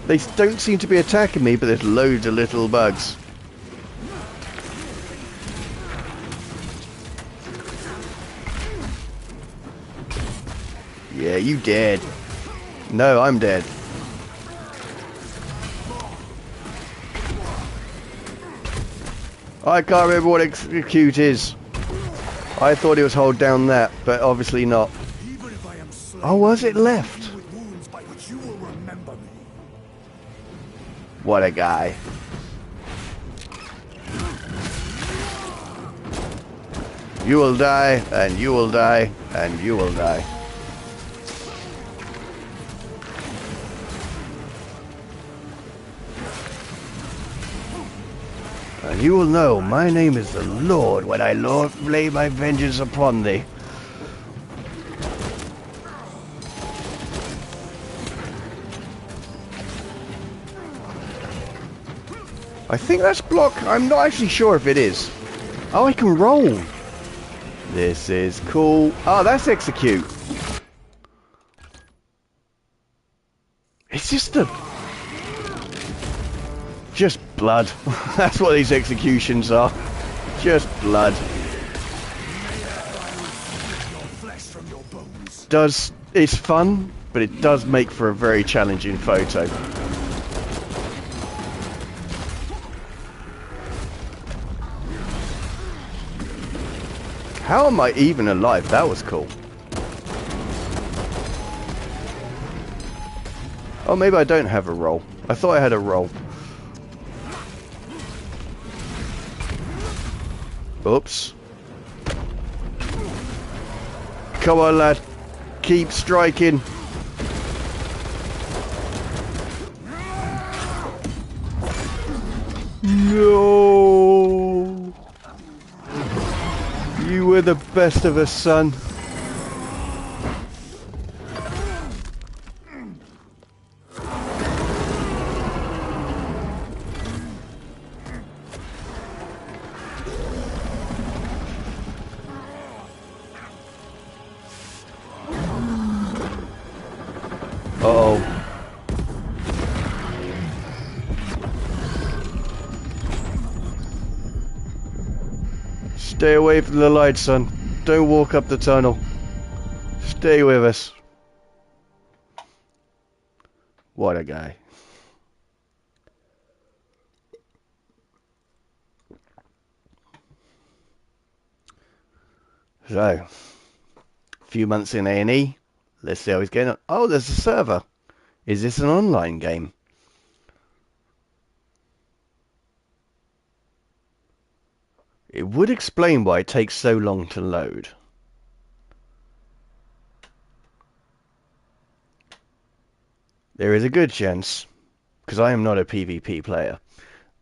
They don't seem to be attacking me, but there's loads of little bugs. Yeah, you dead. No, I'm dead. I can't remember what execute is. I thought it was hold down that, but obviously not. Oh, was it left? What a guy. You will die, and you will die, and you will die. And you will know my name is the Lord when I lay my vengeance upon thee. I think that's block. I'm not actually sure if it is. Oh, I can roll. This is cool. Oh, that's execute. It's just blood. That's what these executions are. Just blood. It's fun, but it does make for a very challenging photo. How am I even alive? That was cool. Oh, maybe I don't have a roll. I thought I had a roll. Oops. Come on, lad. Keep striking. No. You were the best of us, son. Uh-oh. Stay away from the light, son. Don't walk up the tunnel. Stay with us. What a guy. So, a few months in A&E. Let's see how he's getting on. Oh, there's a server. Is this an online game? It would explain why it takes so long to load. There is a good chance because I am not a PvP player,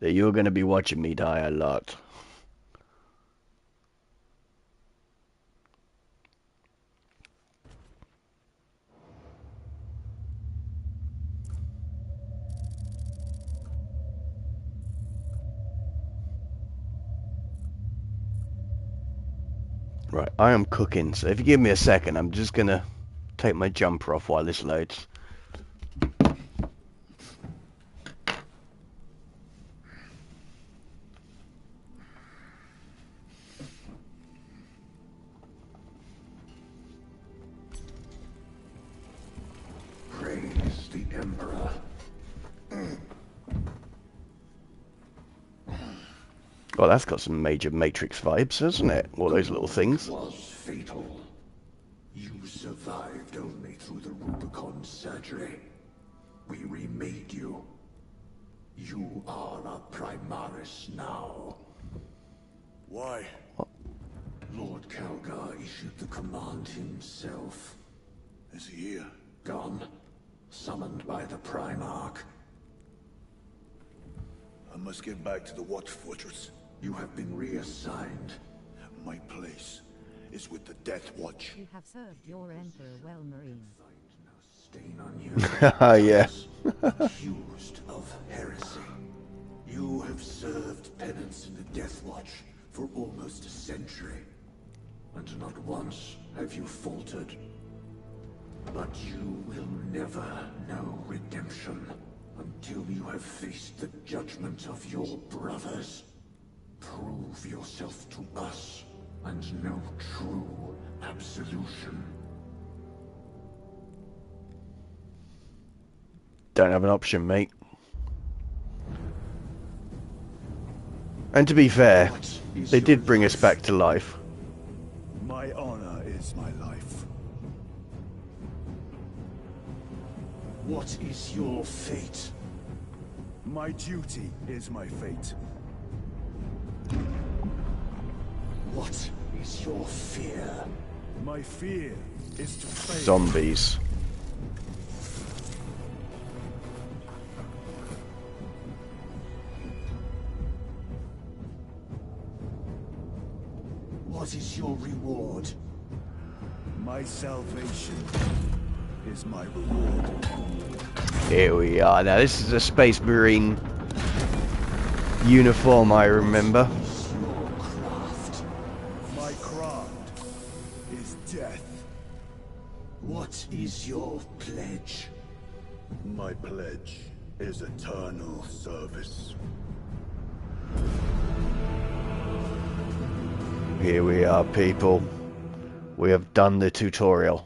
that you're going to be watching me die a lot. Right, I am cooking, so if you give me a second, I'm just going to take my jumper off while this loads. Praise the Emperor. Well, that's got some major Matrix vibes, hasn't it? All those little things. It was fatal. You survived only through the Rubicon surgery. We remade you. You are a Primaris now. Why? Lord Calgar issued the command himself. Is he here? Gone. Summoned by the Primarch. I must get back to the Watch Fortress. You have been reassigned. My place is with the Death Watch. You have served your Emperor well, Marine. No stain on you. Yeah. Accused of heresy. You have served penance in the Death Watch for almost a century. And not once have you faltered. But you will never know redemption until you have faced the judgment of your brothers. Prove yourself to us and know true absolution. Don't have an option, mate. And to be fair, they did bring us back to life. My honor is my life. What is your fate? My duty is my fate. What is your fear? My fear is to fail. Zombies. What is your reward? My salvation is my reward. Here we are. Now this is a Space Marine uniform, I remember. Your craft. My craft is death. What is your pledge? My pledge is eternal service. Here we are, people. We have done the tutorial.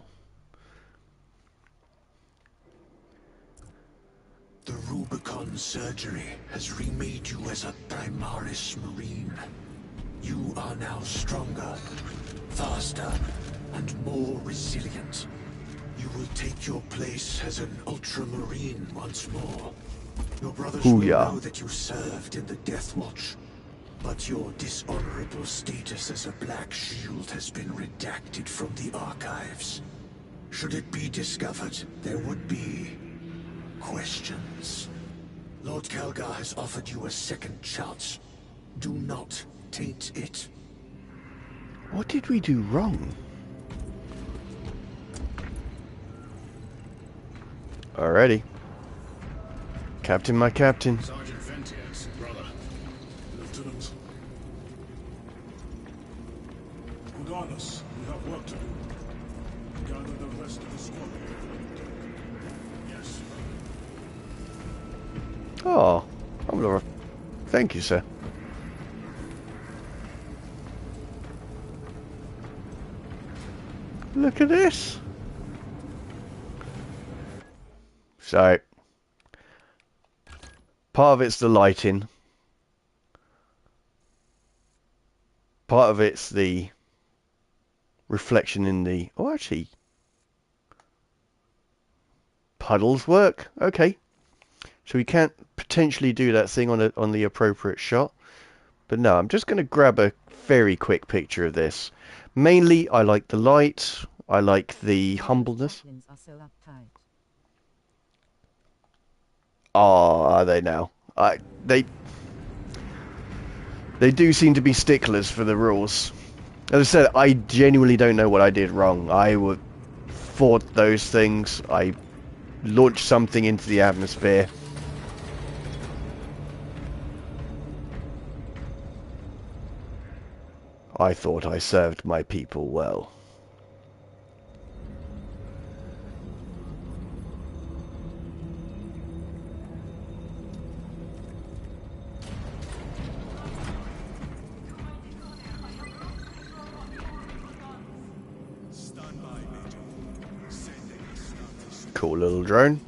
The Rubicon surgery has remade you as a Primaris Marine. You are now stronger, faster, and more resilient. You will take your place as an Ultramarine once more. Your brothers will Hoo-yah. know that you served in the Death Watch, but your dishonorable status as a Black Shield has been redacted from the archives. Should it be discovered, there would be questions. Lord Calgar has offered you a second chance. Do not taint it. What did we do wrong? Alrighty. Captain, my captain. Sergeant Ventiax, brother. Lieutenant. Regardless, we have work to do. Gather the rest of the squad. Yes. Oh, I'm Laura. Thank you, sir. Look at this. So, part of it's the lighting. Part of it's the reflection in the... Oh, actually. Puddles work. Okay. So we can't potentially do that thing on the appropriate shot. But no, I'm just going to grab a very quick picture of this. Mainly, I like the light. I like the humbleness. Goblins are so uptight. Oh, are they now? They do seem to be sticklers for the rules. As I said, I genuinely don't know what I did wrong. Fought those things. I launched something into the atmosphere. I thought I served my people well. Cool little drone.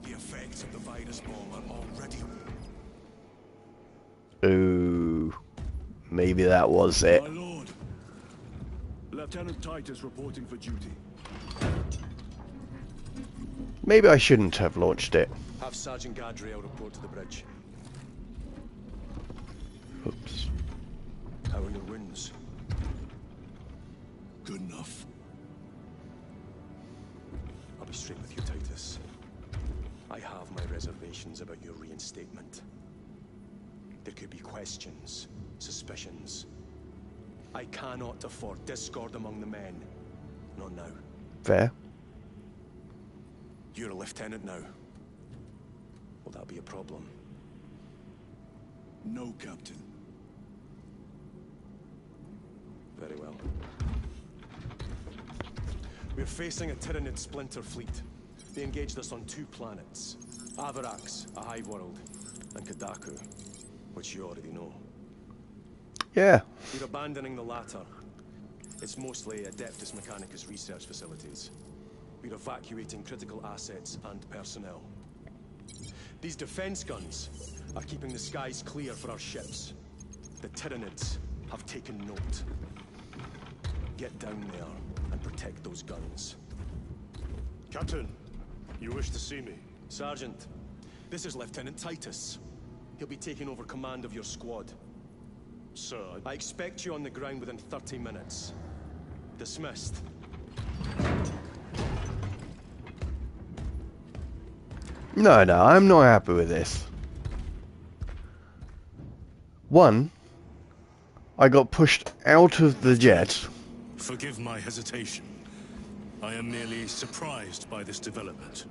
The effects of the virus bomb are already. Ooh, maybe that was it. My lord. Lieutenant Titus reporting for duty. Maybe I shouldn't have launched it. Have Sergeant Gadriel report to the bridge. Oops. How are your wounds? Good enough. I'll be straight with you, Titus. I have my reservations about your reinstatement. There could be questions, suspicions. I cannot afford discord among the men. Not now. Fair. You're a lieutenant now. Will that be a problem? No, Captain. Very well. We're facing a Tyranid splinter fleet. They engaged us on 2 planets. Avarax, a hive world, and Kadaku, which you already know. Yeah. We're abandoning the latter. It's mostly Adeptus Mechanicus research facilities. We're evacuating critical assets and personnel. These defense guns are keeping the skies clear for our ships. The Tyranids have taken note. Get down there and protect those guns. Captain, you wish to see me? Sergeant, this is Lieutenant Titus. He'll be taking over command of your squad. Sir, I expect you on the ground within 30 minutes. Dismissed. No, I'm not happy with this. One, I got pushed out of the jet. forgive my hesitation. I am merely surprised by this development.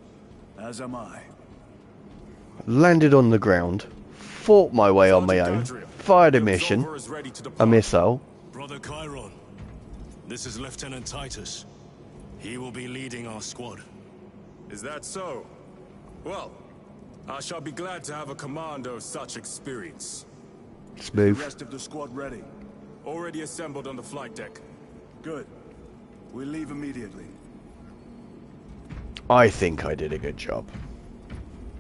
As am I. Landed on the ground, fought my way on my own, fired a mission, a missile. Brother Chiron, this is Lieutenant Titus. He will be leading our squad. Is that so? Well, I shall be glad to have a commander of such experience. Smooth. The rest of the squad ready. Already assembled on the flight deck. Good. We leave immediately. I think I did a good job.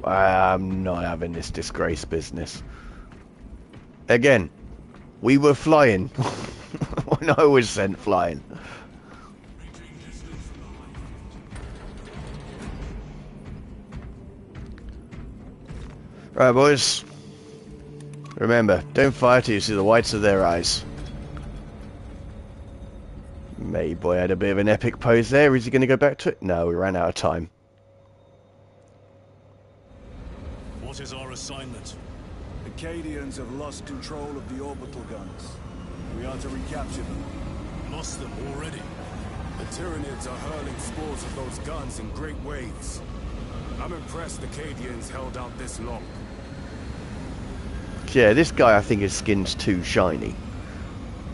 I'm not having this disgrace business. Again, we were flying when I was sent flying. Right, boys. Remember, don't fire till you see the whites of their eyes. Mayboy had a bit of an epic pose there. Is he going to go back to it? No, we ran out of time. What is our assignment? The Cadians have lost control of the orbital guns. We are to recapture them. Lost them already. The Tyranids are hurling spores of those guns in great waves. I'm impressed the Cadians held out this long. Yeah, this guy I think his skin's too shiny.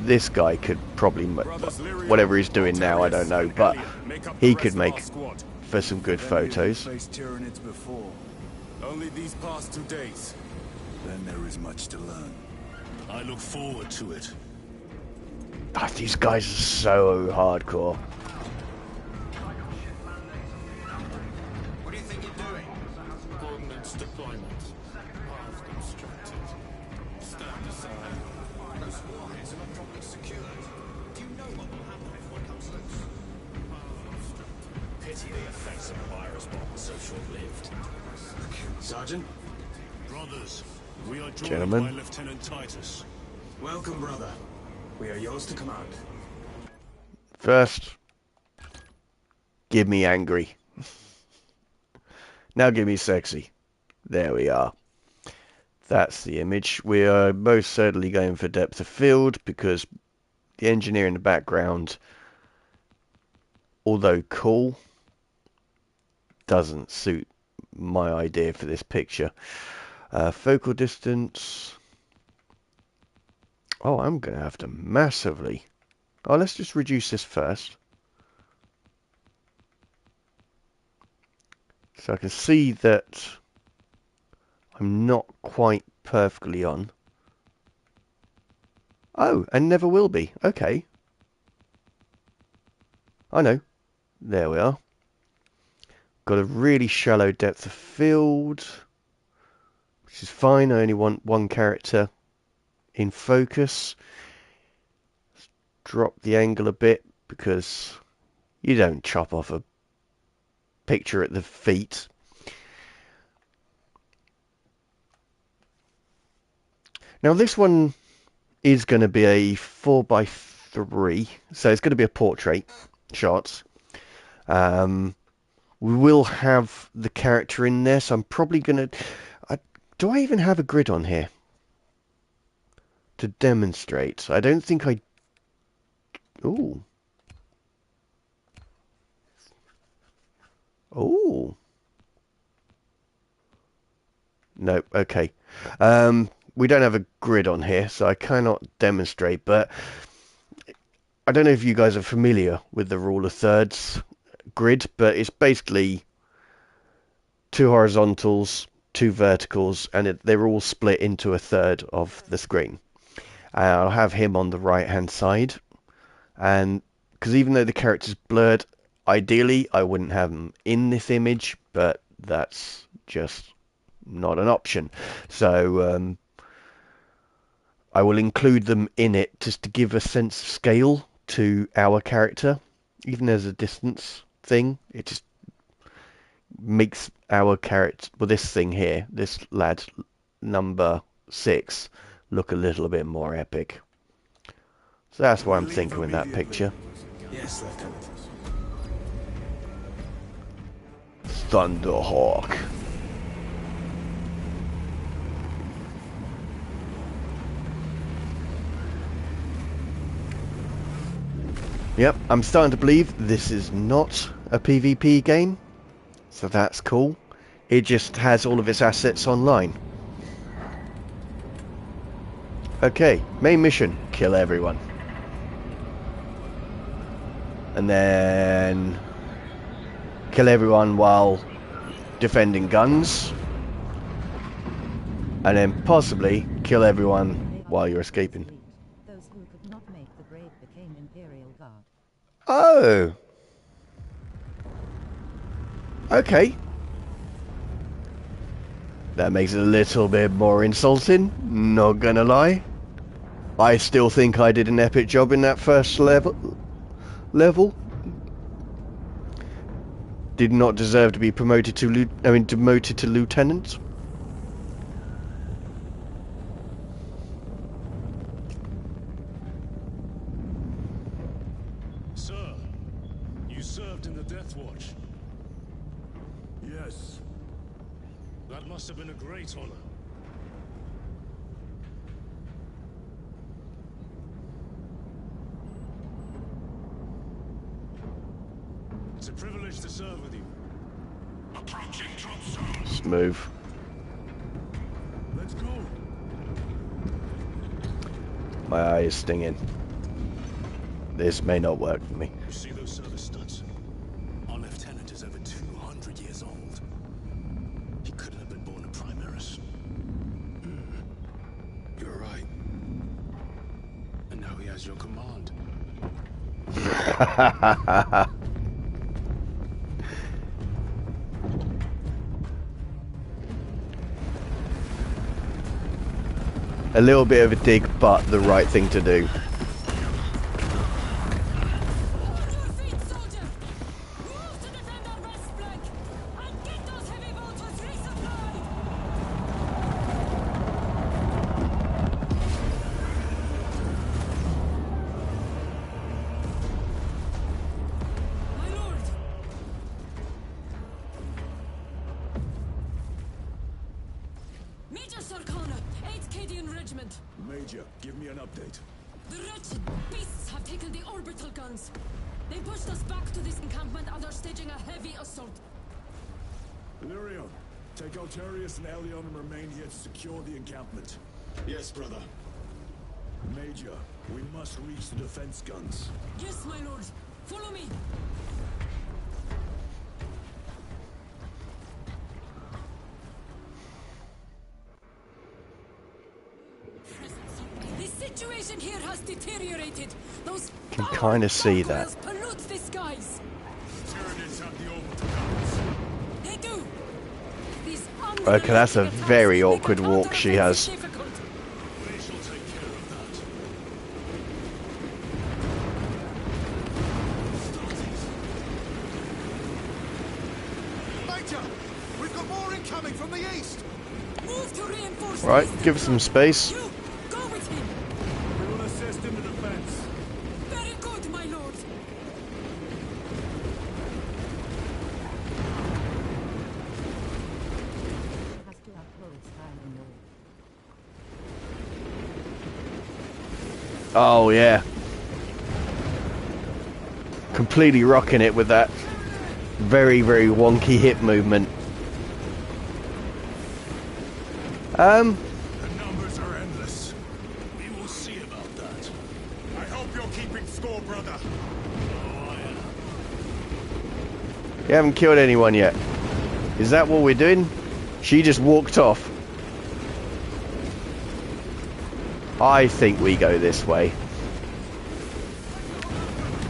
This guy could probably, whatever he's doing now, I don't know, but he could make for some good photos. Faced Tyranids before. Only these past 2 days. Then there is much to learn. I look forward to it. Ah, these guys are so hardcore. What do you think you're doing? Ordnance deployment. Path constructed. Stand aside. Those warheads are not properly secured. Do you know what will happen if one comes loose? Pity the effects of a virus bomb are so short-lived. Sergeant? Brothers, we are joined Gentlemen. by Lieutenant Titus. Welcome, brother. We are yours to command. First, give me angry. Now give me sexy. There we are. That's the image. We are most certainly going for depth of field because the engineer in the background, although cool, doesn't suit my idea for this picture. Focal distance. Oh, I'm going to have to massively. Oh, let's just reduce this first. So I can see that I'm not quite perfectly on. Oh, and never will be. Okay. I know. There we are. Got a really shallow depth of field, which is fine. I only want one character in focus. Let's drop the angle a bit because you don't chop off a picture at the feet. Now this one is going to be a 4x3, so it's going to be a portrait shot. We will have the character in there, so I'm probably going to... do I even have a grid on here to demonstrate? I don't think I... Ooh. Ooh. No, okay. We don't have a grid on here, so I cannot demonstrate, but I don't know if you guys are familiar with the rule of thirds grid, but it's basically 2 horizontals, 2 verticals, and they're all split into a third of the screen. And I'll have him on the right hand side, and because even though the character's blurred, ideally I wouldn't have him in this image, but that's just not an option. So I will include them in it just to give a sense of scale to our character. Even as a distance thing, it just makes our character, well, this thing here, this lad number 6, look a little bit more epic. So that's what I'm thinking with that picture. Yes, Lieutenant. Thunderhawk. Yep, I'm starting to believe this is not a PvP game, so that's cool. It just has all of its assets online. Okay, main mission, kill everyone. And then kill everyone while defending guns. And then possibly kill everyone while you're escaping. Those who could not make the grade became Imperial Guard. Oh. Okay. That makes it a little bit more insulting, not gonna lie. I still think I did an epic job in that first level. Did not deserve to be promoted to demoted to lieutenant. Sir, you served in the Death Watch. Yes. That must have been a great honor. It's a privilege to serve with you. Approaching drop zone. Smooth. Let's go. My eye is stinging. This may not work for me. You see those service studs? Our lieutenant is over 200 years old. He couldn't have been born in Primaris. You're right. And now he has your command. A little bit of a dig, but the right thing to do. Major Sarkana, 8th Cadian Regiment. Major, give me an update. The wretched beasts have taken the orbital guns. They pushed us back to this encampment and are staging a heavy assault. Illyrion, take Altarius and Elion and remain here to secure the encampment. Yes, brother. Major, we must reach the defense guns. Yes, my lord. Follow me. The situation here has deteriorated. Those Can kind of see that. pollute the skies. Tyranids have the orbital guns. They do. These Okay, that's a unrelenting very attacks make awkward a walk she counteroffensive has. difficult. We shall take care of that. Major! We've got more incoming from the east! Move to reinforce Right, these give us some space. You, go with him. We will assist in the defense. Very good, my lord. Has to upload styling mode. Oh yeah. Completely rocking it with that very, very wonky hip movement. The numbers are endless. We will see about that. I hope you're keeping score, brother. Oh, I am. You haven't killed anyone yet. Is that what we're doing? She just walked off. I think we go this way.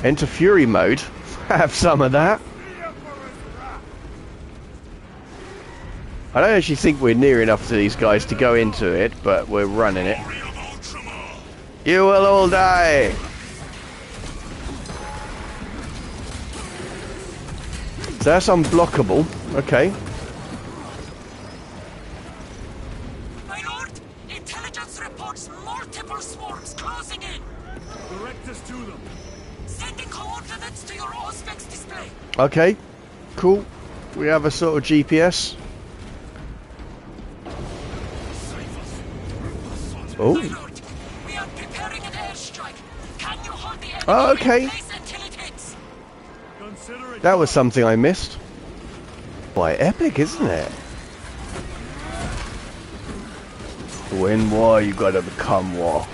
Enter Fury mode. Have some of that. I don't actually think we're near enough to these guys to go into it, but we're running it. You will all die! So that's unblockable. Okay. My lord, intelligence reports multiple swarms closing in. Direct us to them. Sending coordinates to your Auspex display. Okay. Cool. We have a sort of GPS. Oh. My lord, we are preparing an airstrike. Can you hold the enemy Oh, okay. in place until it hits? Consider it. That was something I missed. Quite epic, isn't it? To win war, you gotta become war.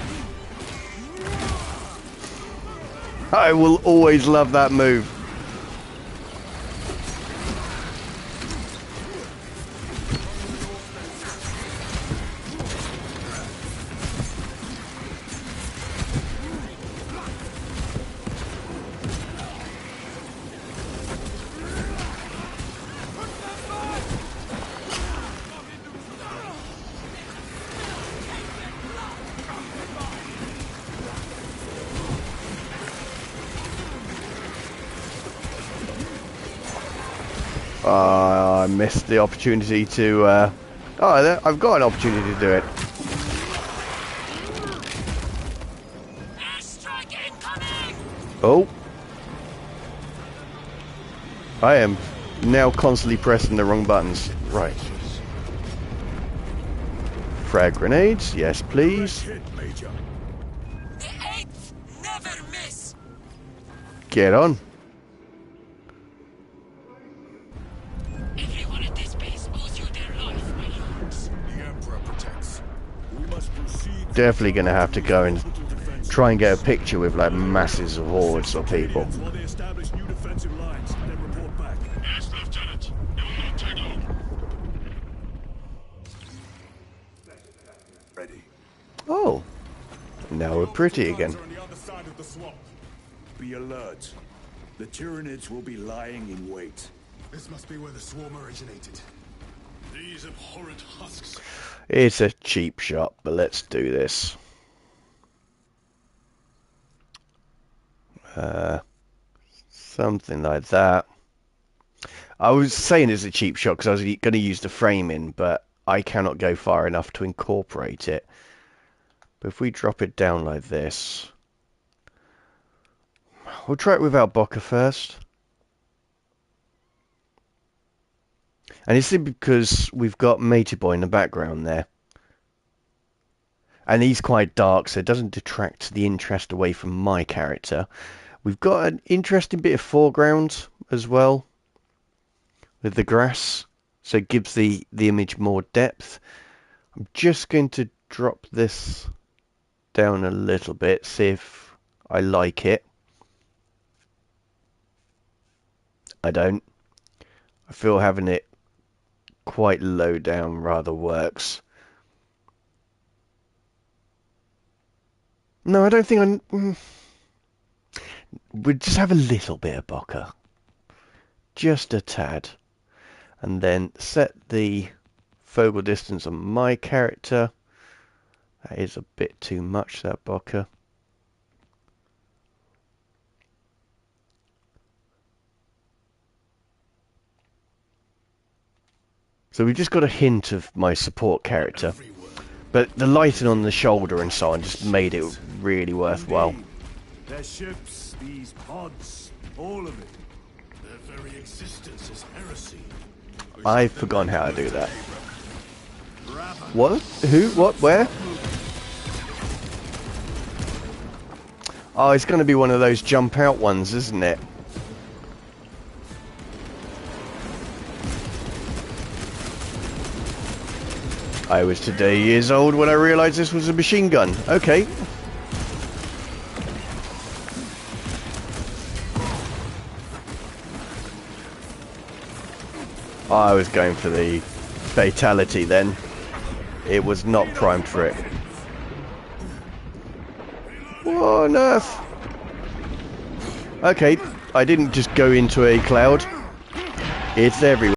I will always love that move. I missed the opportunity to... Oh, I've got an opportunity to do it. Airstrike incoming! Oh. I am now constantly pressing the wrong buttons. Right. Frag grenades, yes please. Hit, Major. The 8th never miss. Get on. Everyone at this base owes you their life, my lords. The Emperor protects. We must proceed. Definitely going to have to go and try and get a picture with like masses of hordes of people. While they establish new defensive lines, then report back. Yes, Lieutenant. It will not take long. Ready. Oh. Now we're pretty again. On the other side of the swamp. Be alert. The Tyranids will be lying in wait. This must be where the swarm originated. These abhorrent husks. It's a cheap shot, but let's do this. Something like that. I was saying it's a cheap shot because I was going to use the framing, but I cannot go far enough to incorporate it. But if we drop it down like this... We'll try it without Bokka first. And it's simply because we've got Matey Boy in the background there. And he's quite dark, so it doesn't detract the interest away from my character. We've got an interesting bit of foreground as well with the grass, so it gives the image more depth. I'm just going to drop this down a little bit, see if I like it. I don't. I feel having it quite low down rather works. No, I don't think we'll just have a little bit of bokeh. Just a tad. And then set the focal distance on my character. That is a bit too much, that bokeh. So we've just got a hint of my support character. But the lighting on the shoulder and so on just made it really worthwhile. Their ships, these pods, all of it. Their very existence is heresy. I've forgotten how to do that. What? Who? What? Where? Oh, it's going to be one of those jump out ones, isn't it? I was today years old when I realised this was a machine gun. Okay. I was going for the fatality then. It was not primed for it. What on earth? Okay, I didn't just go into a cloud. It's everywhere.